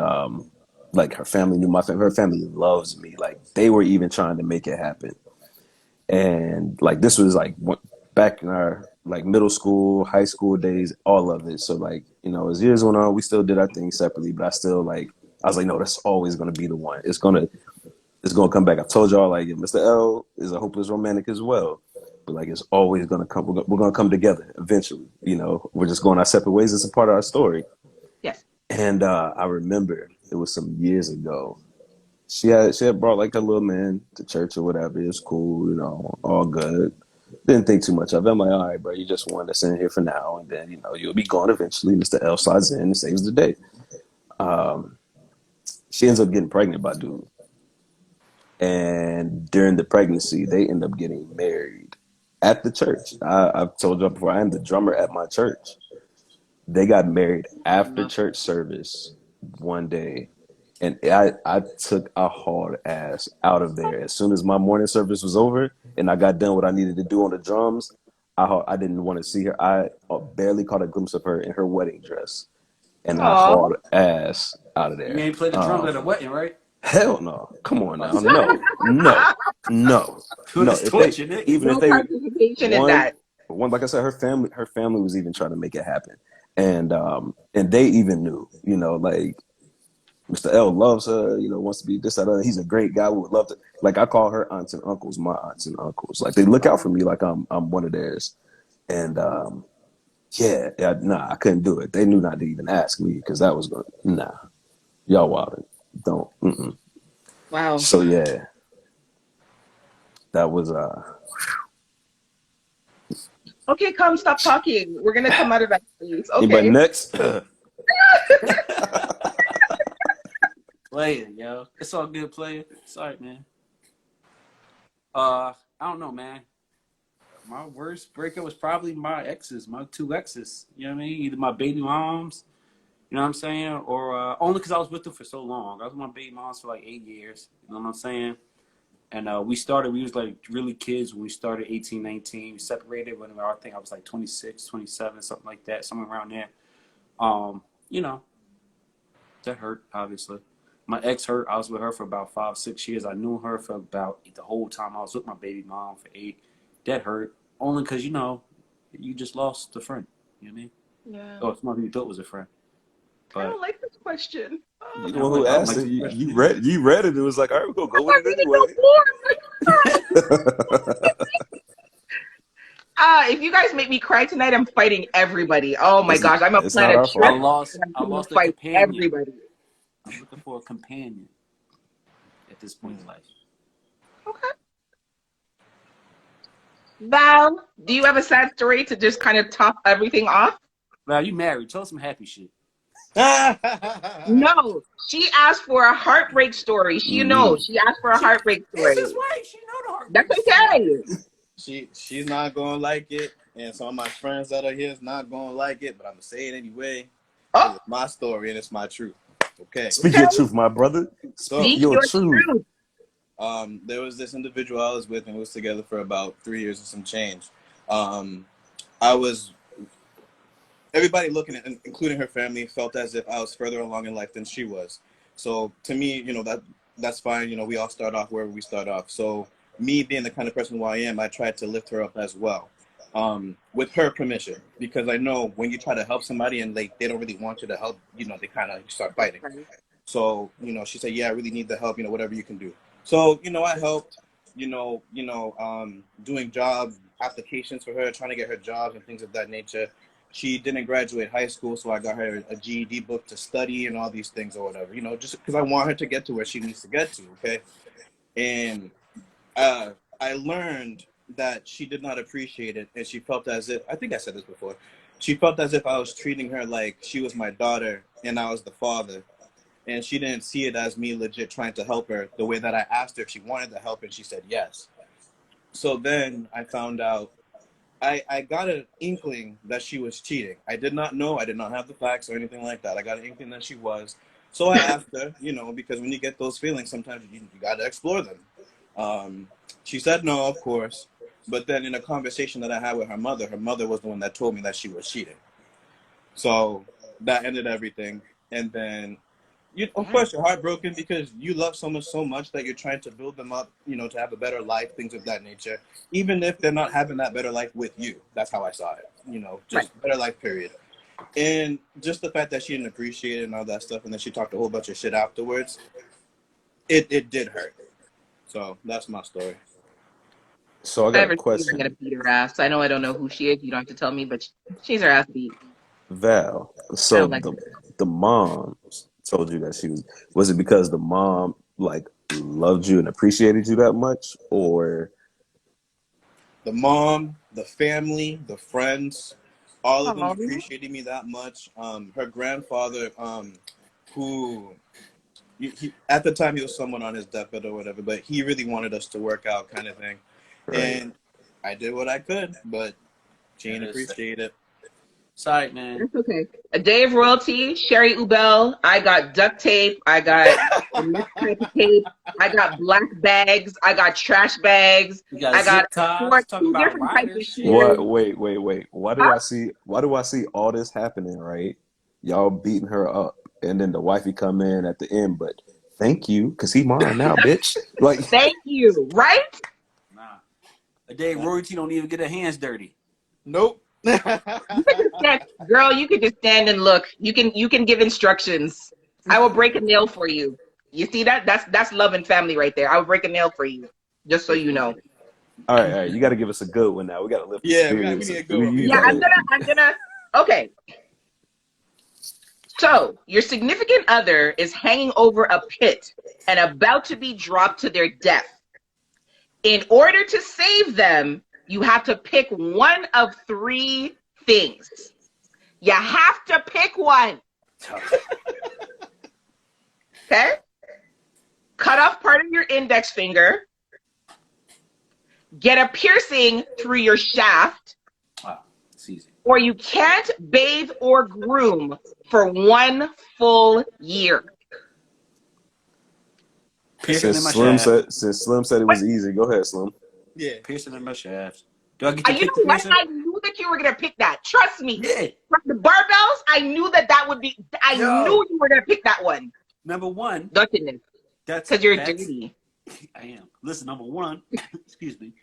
Like her family knew my family. Her family loves me. Like they were even trying to make it happen. And like this was like back in our like middle school, high school days, all of it. So like, you know, as years went on, we still did our thing separately, but I still like, I was like, no, that's always gonna be the one. It's gonna come back. I told y'all like Mr. L is a hopeless romantic as well. But like it's always gonna come. We're gonna come together eventually. You know, we're just going our separate ways. It's a part of our story. Yes. And I remember it was some years ago. She had brought like a little man to church or whatever. It was cool, you know, all good. Didn't think too much of it. I'm like, all right, bro, you just wanted us in here for now, and then you know you'll be gone eventually. Mr. L slides in and saves the day. Um, she ends up getting pregnant by dude, and during the pregnancy, they end up getting married at the church. I've told you before. I am the drummer at my church. They got married after No. church service one day, and I took a hard ass out of there as soon as my morning service was over and I got done what I needed to do on the drums. I didn't want to see her. I barely caught a glimpse of her in her wedding dress, and I Oh. hauled ass out of You there. ain't played the drums at a wedding, right? Hell no! Come on I now, said, no. put his If they torch in it. even if No they participation in one that. one like I said, her family was even trying to make it happen, and they even knew, you know, like Mr. L loves her, you know, wants to be this, that, other. He's a great guy. We would love to. Like I call her aunts and uncles, my aunts and uncles. Like they look out for me like I'm one of theirs. And yeah, nah, I couldn't do it. They knew not to even ask me because that was going. Nah, y'all wildin'. Don't. Mm-mm. Wow. So yeah, that was Okay, come stop talking. We're gonna come out of that space. Anybody Okay. next? Playing, yo. It's all good playing. Sorry, man. I don't know, man. My worst breakup was probably my exes, my two exes. You know what I mean? Either my baby moms, you know what I'm saying? Or only because I was with them for so long. I was with my baby moms for like 8 years. You know what I'm saying? And we was like really kids when we started 18, 19. We separated when I think I was like 26, 27, something like that, somewhere around there. You know, that hurt, obviously. My ex hurt. I was with her for about 5, 6 years. I knew her for about the whole time I was with my baby mom for 8. That hurt. Only because, you know, you just lost a friend. You know what I mean? Yeah. Or someone who you thought was a friend. I But don't like this question. You the I'm one who like, I don't asked like it. this You question. read. You read it. It was like, all right, we're gonna go I'm with not it reading no anyway. more. If you guys make me cry tonight, I'm fighting everybody. Oh my gosh, I'm a It's not planet our I trip fault. lost and I'm I gonna lost a fight companion. everybody. I'm looking for a companion at this point in life. Okay. Val, do you have a sad story to just kind of top everything off? Now you married. Tell us some happy shit. No, she asked for a heartbreak story. She knows. She asked for a heartbreak It's story. his wife. She know the That's heartbreak story. okay. She's not gonna like it, and some of my friends that are here is not gonna like it, but I'm gonna say it anyway Oh, because it's my story and it's my truth. Okay. Speak okay. your truth, my brother. Speak So Speak your your truth. truth. there was this individual I was with, and we was together for about 3 years and some change. Um, I was everybody looking at, including her family, felt as if I was further along in life than she was. So to me, you know, that's fine. You know, we all start off wherever we start off. So me being the kind of person who I am, I tried to lift her up as well, with her permission, because I know when you try to help somebody and they don't really want you to help, you know, they kind of start fighting. So, you know, she said, yeah, I really need the help, you know, whatever you can do. So, you know, I helped, doing job applications for her, trying to get her jobs and things of that nature. She didn't graduate high school, so I got her a GED book to study and all these things or whatever, you know, just because I want her to get to where she needs to get to, okay? And I learned that she did not appreciate it, and she felt as if, I think I said this before, she felt as if I was treating her like she was my daughter and I was the father. And she didn't see it as me legit trying to help her the way that I asked her if she wanted the help, and she said yes. So then I found out, I got an inkling that she was cheating. I did not know, I did not have the facts or anything like that. I got an inkling that she was. So I asked her, you know, because when you get those feelings, sometimes you got to explore them. She said no, of course. But then in a conversation that I had with her mother was the one that told me that she was cheating. So that ended everything. And then Of course, you're heartbroken because you love someone so much that you're trying to build them up, to have a better life, things of that nature. Even if they're not having that better life with you. That's how I saw it. Just Right. better life, period. And just the fact that she didn't appreciate it and all that stuff, and then she talked a whole bunch of shit afterwards, it did hurt. So that's my story. So I If I got a ever see her, I'm gonna question, beat her ass. I know who she is. You don't have to tell me, but she's her ass beat. Val. I So don't like her. the mom told you that she was it because the mom like loved you and appreciated you that much, or The mom, the family, the friends, all of them Oh, appreciated me that much. Her grandfather, who at the time he was someone on his deathbed or whatever, but he really wanted us to work out, kind of thing. right? And I did what I could, but she didn't appreciate it. Sorry, man. that's okay. A day of royalty, Sherry Ubel. I got duct tape. I got the next type of tape. I got black bags. I got trash bags. You got I got zip ties. Talking 14 about different types of riders. Shit. What? shoes. Wait. Why do I see? Why do I see all this happening? Right? Y'all beating her up, and then the wifey come in at the end. But thank you, cause he mine now, bitch. Like, Thank you. Right? Nah. A day royalty don't even get her hands dirty. Nope. You could just stand, girl. You could just stand and look. You can give instructions. I will break a nail for you. You see that? That's love and family right there. I will break a nail for you, just so you know. all right. You got to give us a good one now. We got to lift the Yeah, we spirits. need a good one. You Yeah, gotta- I'm gonna. Okay. So your significant other is hanging over a pit and about to be dropped to their death. In order to save them, you have to pick one of three things. You have to pick one. Okay? Cut off part of your index finger. Get a piercing through your shaft. Wow, it's easy. Or you can't bathe or groom for 1 full year. Piercing in my shaft. Since Slim said it was easy, go ahead, Slim. Yeah. Piercing in my shaft. Do I get to You pick know the what? piercing? I knew that you were going to pick that. Trust me. Yeah. From the barbells, I knew that would be, I knew you were going to pick that one. Number one. Goodness. That's Because you're that's- dirty. I am. Listen, number one. Excuse me.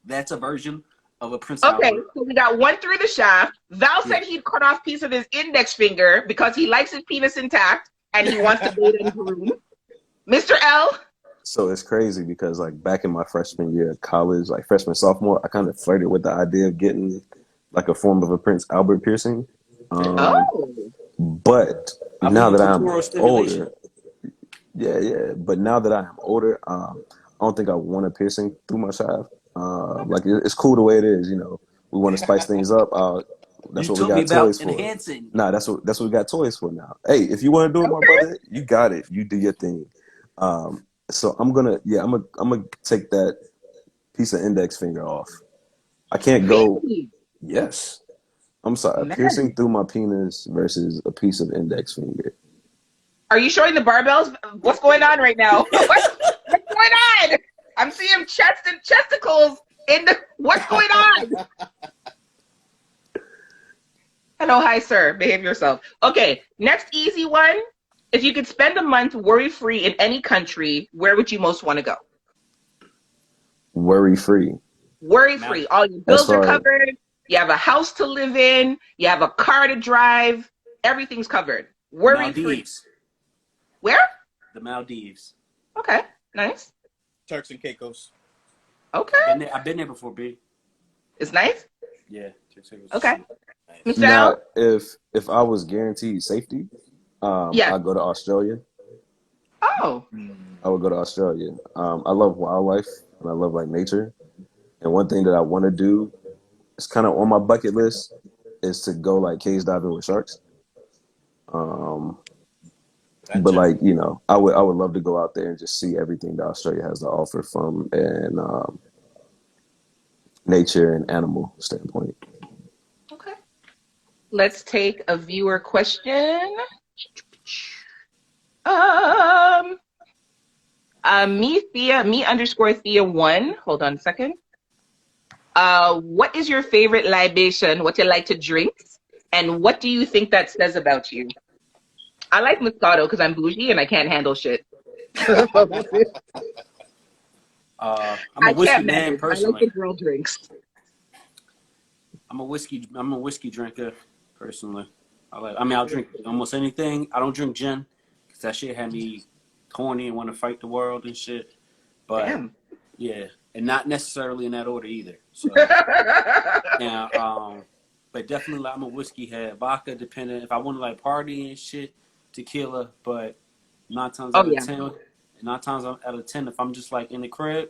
That's a version of a Prince Okay, Albert. so we got one through the shaft. Val said he'd cut off a piece of his index finger because he likes his penis intact and he wants to bathe and groom. Mr. L? So it's crazy because like back in my freshman year of college, like freshman, sophomore, I kind of flirted with the idea of getting like a form of a Prince Albert piercing. But now that I'm older, but now that I am older, I don't think I want a piercing through my shaft. Like it's cool the way it is, We want to spice things up. That's You what we told me got about toys for. enhancing. Nah, that's what we got toys for now. Hey, if you want to do it, my brother, you got it. You do your thing. So I'm gonna take that piece of index finger off. I can't go. Really? Yes, I'm sorry. A Nice. piercing through my penis versus a piece of index finger. Are you showing the barbells? What's going on right now? What's going on? I'm seeing chest and chesticles in the. What's going on? Hello, hi, sir. Behave yourself. Okay, next easy one. If you could spend a month worry-free in any country, where would you most want to go? Worry free. Worry-free. All your bills are covered. You have a house to live in. You have a car to drive. Everything's covered. Worry-free. Maldives. Where? The Maldives. Okay, nice. Turks and Caicos. Okay. I've been there before, B. It's nice? Yeah. Turks and Caicos. Okay. Mr. Now, Al? if I was guaranteed safety, Yeah. I'd go to Australia. Oh. I would go to Australia. I love wildlife and I love like nature. And one thing that I want to do, it's kind of on my bucket list, is to go like cage diving with sharks. But like I would love to go out there and just see everything that Australia has to offer from an nature and animal standpoint. Okay. Let's take a viewer question. me_Thea1. Hold on a second. What is your favorite libation? What you like to drink? And what do you think that says about you? I like Moscato because I'm bougie and I can't handle shit. I'm a I whiskey can't man manage. I like the personally. girl drinks. I'm a whiskey drinker personally. I'll drink almost anything. I don't drink gin because that shit had me horny and want to fight the world and shit. But Damn. yeah, and not necessarily in that order either. So yeah, but definitely like, I'm a whiskey head. Vodka dependent. If I want to like party and shit, tequila. But nine times Oh out of yeah. ten, nine times out of 10, if I'm just like in the crib,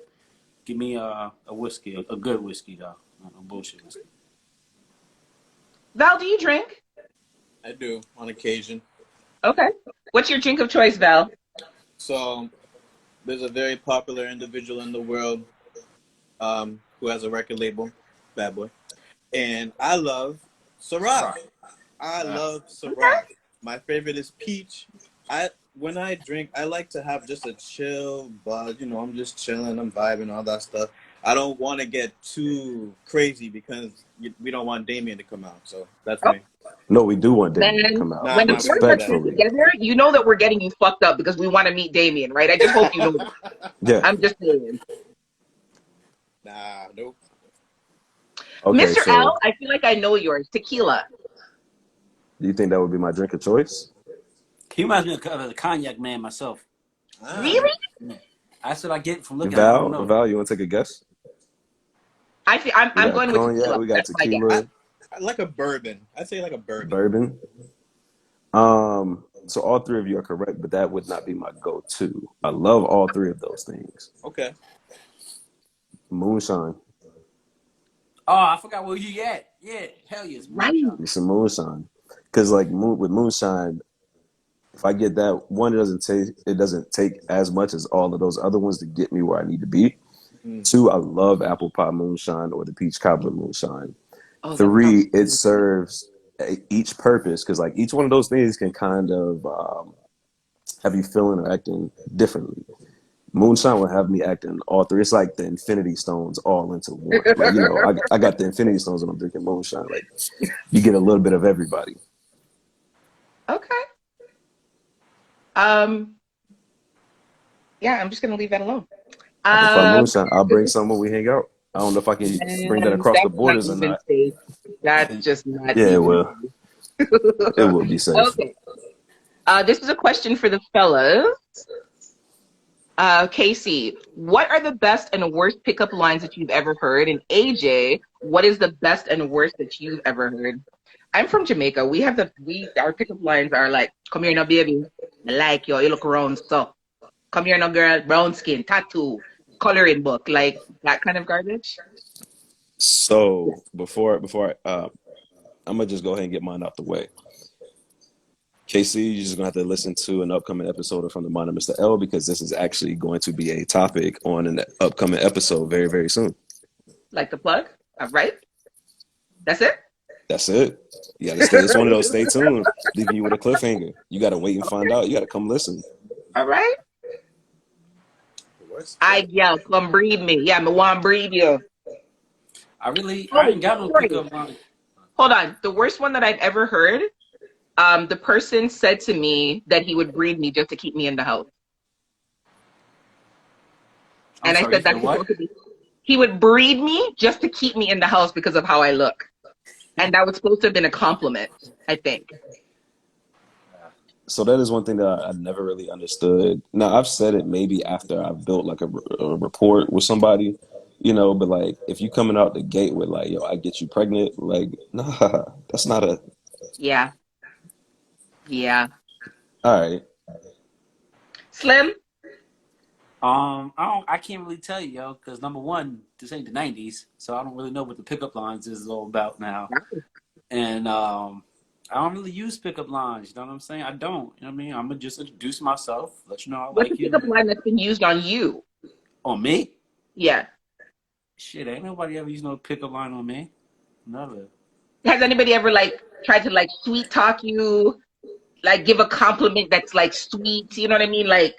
give me a whiskey, a good whiskey though, not no bullshit whiskey. Val, do you drink? I do on occasion. Okay. What's your drink of choice, Val? So there's a very popular individual in the world who has a record label, Bad Boy, and I love Ciroc. Right. I love Okay. Ciroc. My favorite is peach. When I drink, I like to have just a chill buzz. You know, I'm just chilling, I'm vibing, all that stuff. I don't want to get too crazy because we don't want Damien to come out. So that's Oh me. No, we do want Damien to man, come out Nah, when the my four bad, of my us bad. get respectfully. together, you know that we're getting you fucked up because we want to meet Damien, right? I just hope you know that. Yeah. I'm just saying. Nah, nope. Okay, Mr. L, so I feel like I know yours. Tequila. do you think that would be my drink of choice? He reminds me of the cognac man myself. Ah, Really? Yeah. That's what I get from looking at him. I don't Val, know. Val, you want to take a guess? We I'm got going with cognac, tequila. we got That's my guess. I, tequila, I like a bourbon. I'd say like a bourbon. bourbon. So all three of you are correct, but that would not be my go-to. I love all three of those things. Okay. Moonshine. Oh, I forgot where you at. Yeah, hell yes, Right. moonshine. It's some moonshine. Because like with moonshine, if I get that one, it doesn't take as much as all of those other ones to get me where I need to be. Mm. Two, I love apple pie moonshine or the peach cobbler moonshine. Oh, that sounds Three, it good. serves each purpose because like each one of those things can kind of have you feeling or acting differently. Moonshine will have me acting all three. It's like the Infinity Stones all into one. Like I got the Infinity Stones when I'm drinking moonshine. Like you get a little bit of everybody. Okay. Um, yeah, I'm just gonna leave that alone. I can find Um, moonshine. I'll bring some when we hang out. I don't know if I can bring that and across the that's not borders or even not. safe. That's just not Yeah, even well, it will be safe. okay. This is a question for the fellas. Casey, what are the best and worst pickup lines that you've ever heard? And AJ, what is the best and worst that you've ever heard? I'm from Jamaica. Our pickup lines are like, "Come here, now, baby. I like you. You look round, so come here, now, girl. Brown skin, tattoo, coloring book, like that kind of garbage." So I'm gonna just go ahead and get mine out the way. KC, you're just gonna have to listen to an upcoming episode of From the Mind of Mr. L because this is actually going to be a topic on an upcoming episode very, very soon. Like the plug, right? That's it. That's it. You gotta stay. It's one of those. Stay tuned. Leaving you with a cliffhanger. You gotta wait and find out. You gotta come listen. All right. Worst Yeah, come breed me. Yeah, me want breed you. I ain't got no Sorry. pickup line. Hold on. The worst one that I've ever heard, the person said to me that he would breed me just to keep me in the house. I'm And I sorry, you said said that's what? supposed to be. He would breed me just to keep me in the house because of how I look. And that was supposed to have been a compliment, I think. So that is one thing that I never really understood. Now I've said it maybe after I've built like a rapport with somebody, but like if you coming out the gate with like, yo, I get you pregnant, like, nah, that's not a, Yeah. Yeah. all right. Slim? I can't really tell you, yo, because number one, this ain't the '90s, so I don't really know what the pickup lines is all about now. And I don't really use pickup lines. You know what I'm saying? I don't. You know what I mean? I'm gonna just introduce myself, let you know I What's the like pickup you. line that's been used on you? On me? Yeah. Shit, ain't nobody ever used no pickup line on me. Never. Has anybody ever like tried to like sweet talk you, like give a compliment that's like sweet? You know what I mean? Like,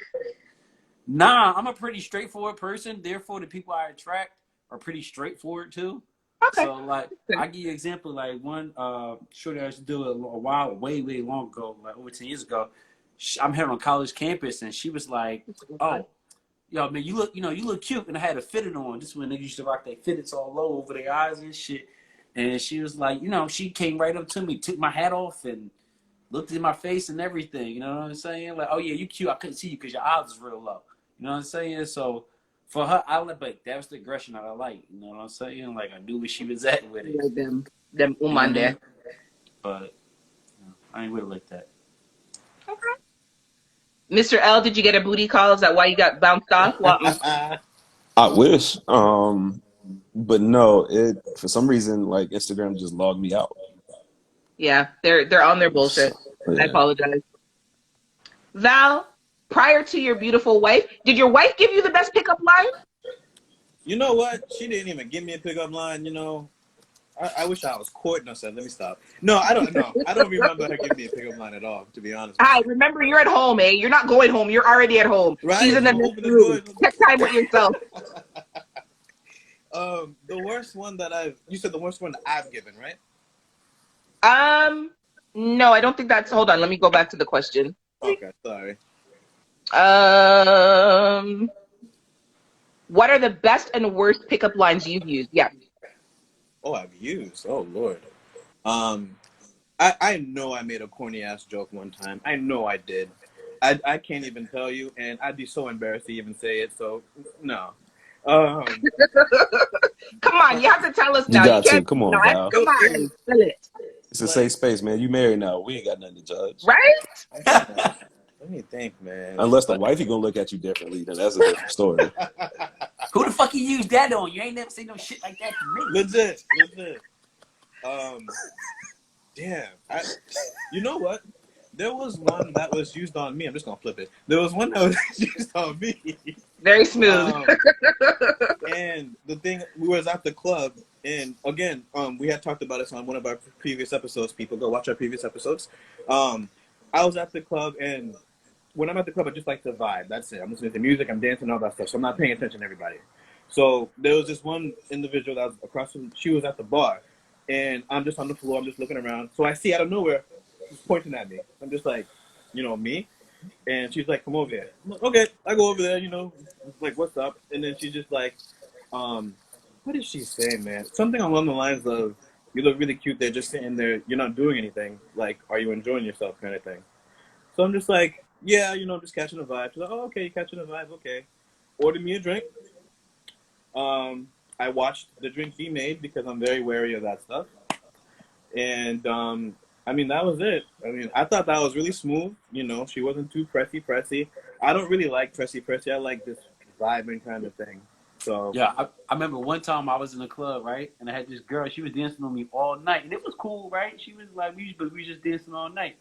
Nah, I'm a pretty straightforward person. Therefore, the people I attract are pretty straightforward too. okay. So, like, I give you an example. Like one shorty I used to do a while, way long ago, like over 10 years ago. I'm here on college campus, and she was like, "Oh, yo, man, you look cute." And I had a fitted on. This is when they used to rock their fitteds all low over their eyes and shit. And she was like, she came right up to me, took my hat off, and looked in my face and everything. You know what I'm saying? Like, oh yeah, you cute. I couldn't see you because your eyes was real low. You know what I'm saying? So for her, but that was the aggression that I like. You know what I'm saying? Like I knew where she was at with it. Like them woman there. But I ain't with it like that. Okay. Mr. L, did you get a booty call? Is that why you got bounced off? Well, I wish. But no, it for some reason like Instagram just logged me out. yeah, they're on their bullshit. Yeah. I apologize. Val, prior to your beautiful wife, did your wife give you the best pickup line? You know what? She didn't even give me a pickup line. I wish I was courting her. Let me stop. No, I don't know. I don't remember her giving me a pickup line at all, to be honest. Hi, remember you're at home, eh? You're not going home. You're already at home. Right? She's in the next room. Take time with yourself. The worst one you said the worst one that I've given, right? No, I don't think that's, hold on. Let me go back to the question. Okay, sorry. What are the best and worst pickup lines you've used? Yeah. Oh, I've used. Oh, Lord. I know I made a corny ass joke one time. I know I did. I can't even tell you, and I'd be so embarrassed to even say it. So no. Come on, you have to tell us now. You got You can't, to. Come on, no, Val. come on, tell it. It's a safe space, man. You married now. We ain't got nothing to judge. Right? Let me think, man. Unless the wifey gonna look at you differently, then that's a different story. Who the fuck you use that on? You ain't never seen no shit like that to me. Legit. Damn. You know what? There was one that was used on me. I'm just gonna flip it. There was one that was used on me. Very smooth. And the thing, we was at the club, and again, we had talked about this on one of our previous episodes. People, go watch our previous episodes. I was at the club, and when I'm at the club, I just like to vibe. That's it. I'm listening to music, I'm dancing, all that stuff. So I'm not paying attention to everybody. So there was this one individual that was across from, she was at the bar, and I'm just on the floor, I'm just looking around. So I see out of nowhere, she's pointing at me. I'm just like, me? And she's like, come over here. I'm like, okay, I go over there, like, what's up? And then she's just like, what did she say, man? Something along the lines of, you look really cute, they're just sitting there, you're not doing anything. Like, are you enjoying yourself kind of thing? So I'm just like, yeah, I'm just catching a vibe. She's like, oh, okay, you're catching a vibe, okay. Ordered me a drink. I watched the drink be made because I'm very wary of that stuff. And, that was it. I thought that was really smooth. She wasn't too pressy. I don't really like pressy. I like this vibing kind of thing. So yeah, I remember one time I was in a club, right? And I had this girl, she was dancing on me all night. And it was cool, right? She was like, we were just dancing all night.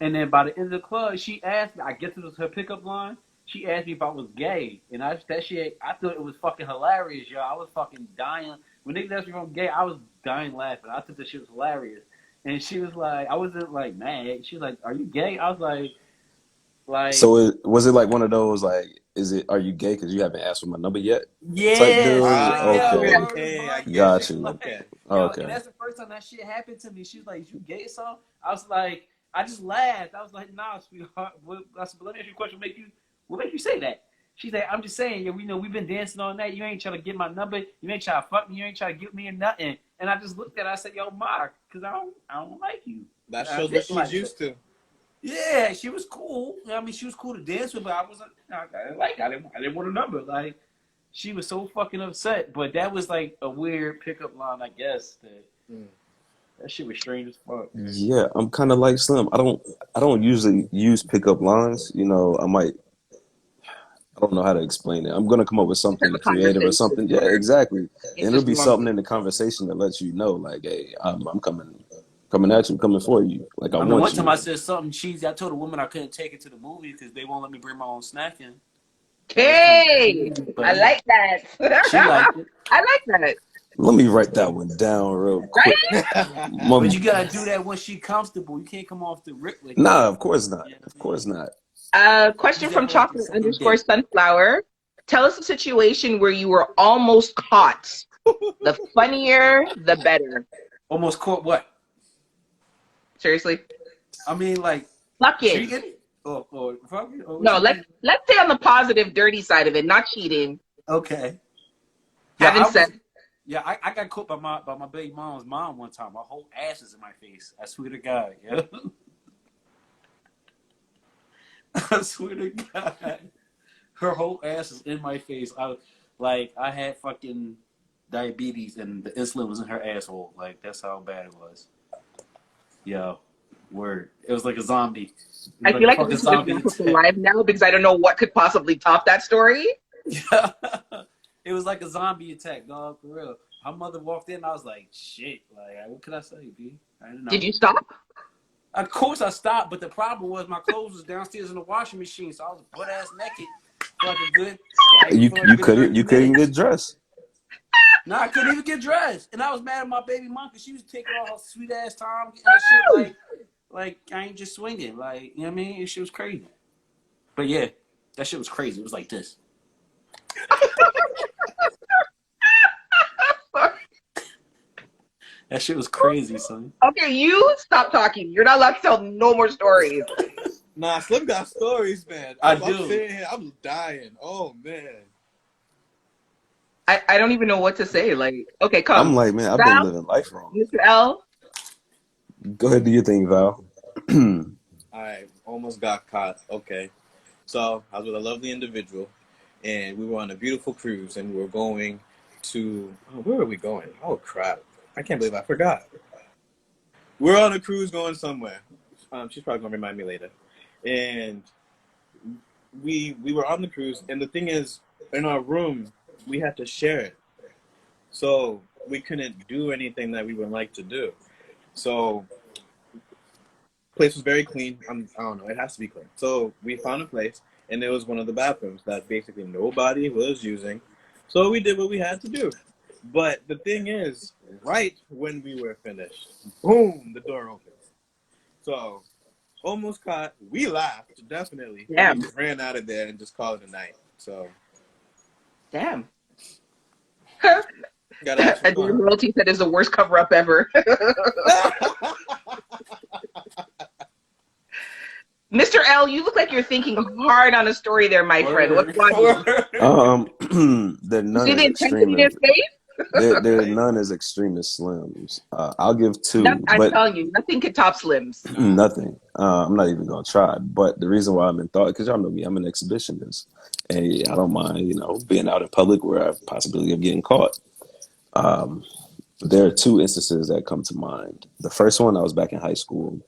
And then by the end of the club, she asked me, I guess it was her pickup line. She asked me if I was gay. And I thought it was fucking hilarious, yo. I was fucking dying. When niggas asked me if I'm gay, I was dying laughing. I thought that shit was hilarious. And she was like, I wasn't like mad. She was like, are you gay? I was like. So was it like one of those like, are you gay because you haven't asked for my number yet? Yeah. Type deal? Okay. I got you. Okay. Okay. And that's the first time that shit happened to me. She was like, is you gay or something? I was like, I just laughed. I was like, nah, sweetheart. I said, but let me ask you a question. What make you say that? She's like, I'm just saying, we've been dancing all night. You ain't trying to get my number. You ain't trying to fuck me. You ain't trying to get me or nothing. And I just looked at her. I said, yo, Mark, because I don't like you. That shows what she's used to. Yeah, she was cool. She was cool to dance with, but I didn't want a number. Like, she was so fucking upset. But that was like a weird pickup line, I guess. That shit was strange as fuck. Yeah, I'm kind of like Slim. I don't usually use pickup lines. I don't know how to explain it. I'm gonna come up with something creative or something. Yeah, exactly. And it'll be something in the conversation that lets you know, like, hey, I'm coming at you, I'm coming for you. Like I want one you. time I said something cheesy. I told a woman I couldn't take it to the movie because they won't let me bring my own snack in. Hey, I like that. She liked it. I like that. Let me write that one down real quick. But you gotta do that when she's comfortable. You can't come off the rip with Nah, of course not. Of course not. Question from chocolate_sunflower. Tell us a situation where you were almost caught. The funnier, the better. Almost caught what? Seriously? Like Fucking. cheating? or fucking, or what No, you mean? let's stay on the positive, dirty side of it. Not cheating, Okay. Yeah, having I sex. was. Yeah, I got caught by my baby mom's mom one time. My whole ass was in my face. I swear to God. Yeah. I swear to God. Her whole ass is in my face. I had fucking diabetes and the insulin was in her asshole. Like that's how bad it was. Yo, word. It was like a zombie. It was I like feel a like I fucking should just zombie wrap up the attack. live now because I don't know what could possibly top that story. Yeah. It was like a zombie attack, dog, for real. Her mother walked in, I was like, shit. Like, what could I say, B? I didn't Did know. you stop? Of course I stopped, but the problem was my clothes was downstairs in the washing machine, so I was butt ass naked for like a good You for like a you good couldn't 30 you couldn't minutes. get dressed. No, I couldn't even get dressed. And I was mad at my baby mom because she was taking all her sweet ass time getting that shit like I ain't just swinging. Like, you know what I mean? Shit was crazy. But yeah, that shit was crazy. It was like this. That shit was crazy, son. Okay, you stop talking. You're not allowed to tell no more stories. Nah, Slim got stories, man. I I'm do. sitting here, I'm dying. Oh man. I don't even know what to say. Like, okay, I'm come. like, man, I've been Val, living life wrong. Mr. L. Go ahead, do your thing, Val. I almost got caught. Okay. So I was with a lovely individual and we were on a beautiful cruise and we were going to where were we going? Oh crap. I can't believe I forgot. We're on a cruise going somewhere. She's probably gonna remind me later. And we were on the cruise and the thing is in our room we had to share it. So we couldn't do anything that we would like to do. So place was very clean. I don't know. It has to be clean. So we found a place, and it was one of the bathrooms that basically nobody was using. So we did what we had to do. But the thing is, right when we were finished, boom, the door opens. So almost caught. We laughed, definitely. Damn. We ran out of there and just called it a night. So Damn. gotta have some A dear fun. royalty said is the worst cover up ever. Mr. L, you look like you're thinking hard on a story there, my friend. What's going on? They're You none see as the intensity extreme in his as face? they're none as extreme as Slims. I'll give No, two, I'm but telling you, nothing could top Slims. Nah. nothing. I'm not even gonna try. But the reason why I'm in thought, because y'all know me, I'm an exhibitionist, and I don't mind, being out in public where I have possibility of getting caught. Um, there are two instances that come to mind. The first one, I was back in high school,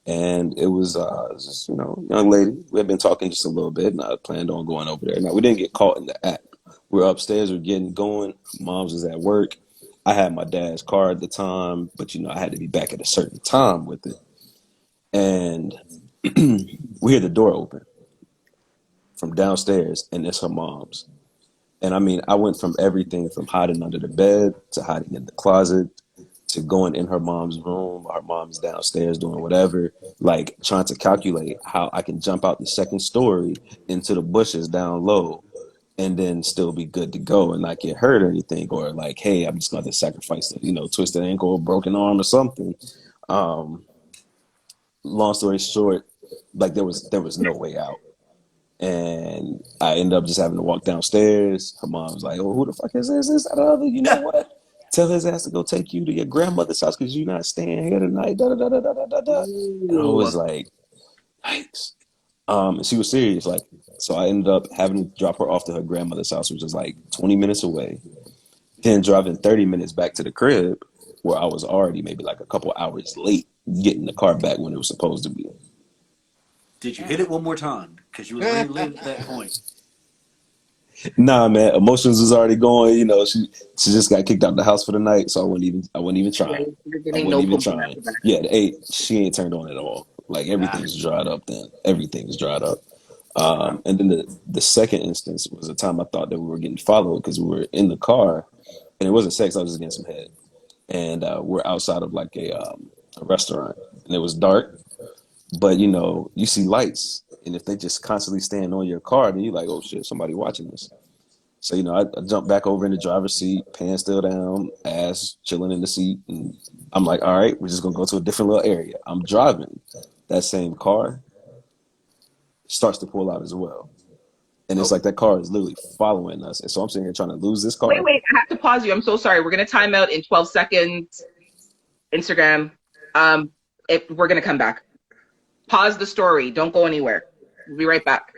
and it was just young lady. We had been talking just a little bit, and I planned on going over there. Now we didn't get caught in the act. We were upstairs, we were getting going. Mom's was at work. I had my dad's car at the time, but I had to be back at a certain time with it. And we hear the door open from downstairs, and it's her mom's. And I mean, I went from everything from hiding under the bed to hiding in the closet to going in her mom's room. Her mom's downstairs doing whatever, like trying to calculate how I can jump out the second story into the bushes down low and then still be good to go and not get hurt or anything. Or like, hey, I'm just going to sacrifice a twisted ankle or broken arm or something. Um, Long story short, like there was no way out. And I ended up just having to walk downstairs. Her mom was like, "Oh, who the fuck is this? This, that, or other. You know what? Tell his ass to go take you to your grandmother's house because you're not staying here tonight." Da, da, da, da, da, da, da, da. And I Ooh. was like, "Yikes!" And she was serious. Like, so I ended up having to drop her off to her grandmother's house, which was like 20 minutes away. Then driving 30 minutes back to the crib, where I was already maybe like a couple hours late getting the car back when it was supposed to be. Did you hit it one more time? Because you was already late at that point. Nah, man, emotions was already going. She just got kicked out of the house for the night, so I wasn't even Yeah, trying. you're I getting wasn't no even pussy trying. after that. Yeah, she ain't turned on at all. Like Ah, everything's dried up. Then everything's dried up. wow. And then the second instance was a time I thought that we were getting followed because we were in the car, and it wasn't sex. I was just getting some head, and we're outside of like a restaurant, and it was dark. But you see lights, and if they just constantly stand on your car, then you're like, oh shit, somebody watching this. So, I jumped back over in the driver's seat, pants still down, ass chilling in the seat. And I'm like, all right, we're just going to go to a different little area. I'm driving that same car. starts to pull out as well. And it's Oh. like that car is literally following us. And so I'm sitting here trying to lose this Wait, car. wait, I have to pause you. I'm so sorry. We're gonna time out in 12 seconds. Instagram. If we're gonna come back. Pause the story. Don't go anywhere. We'll be right back.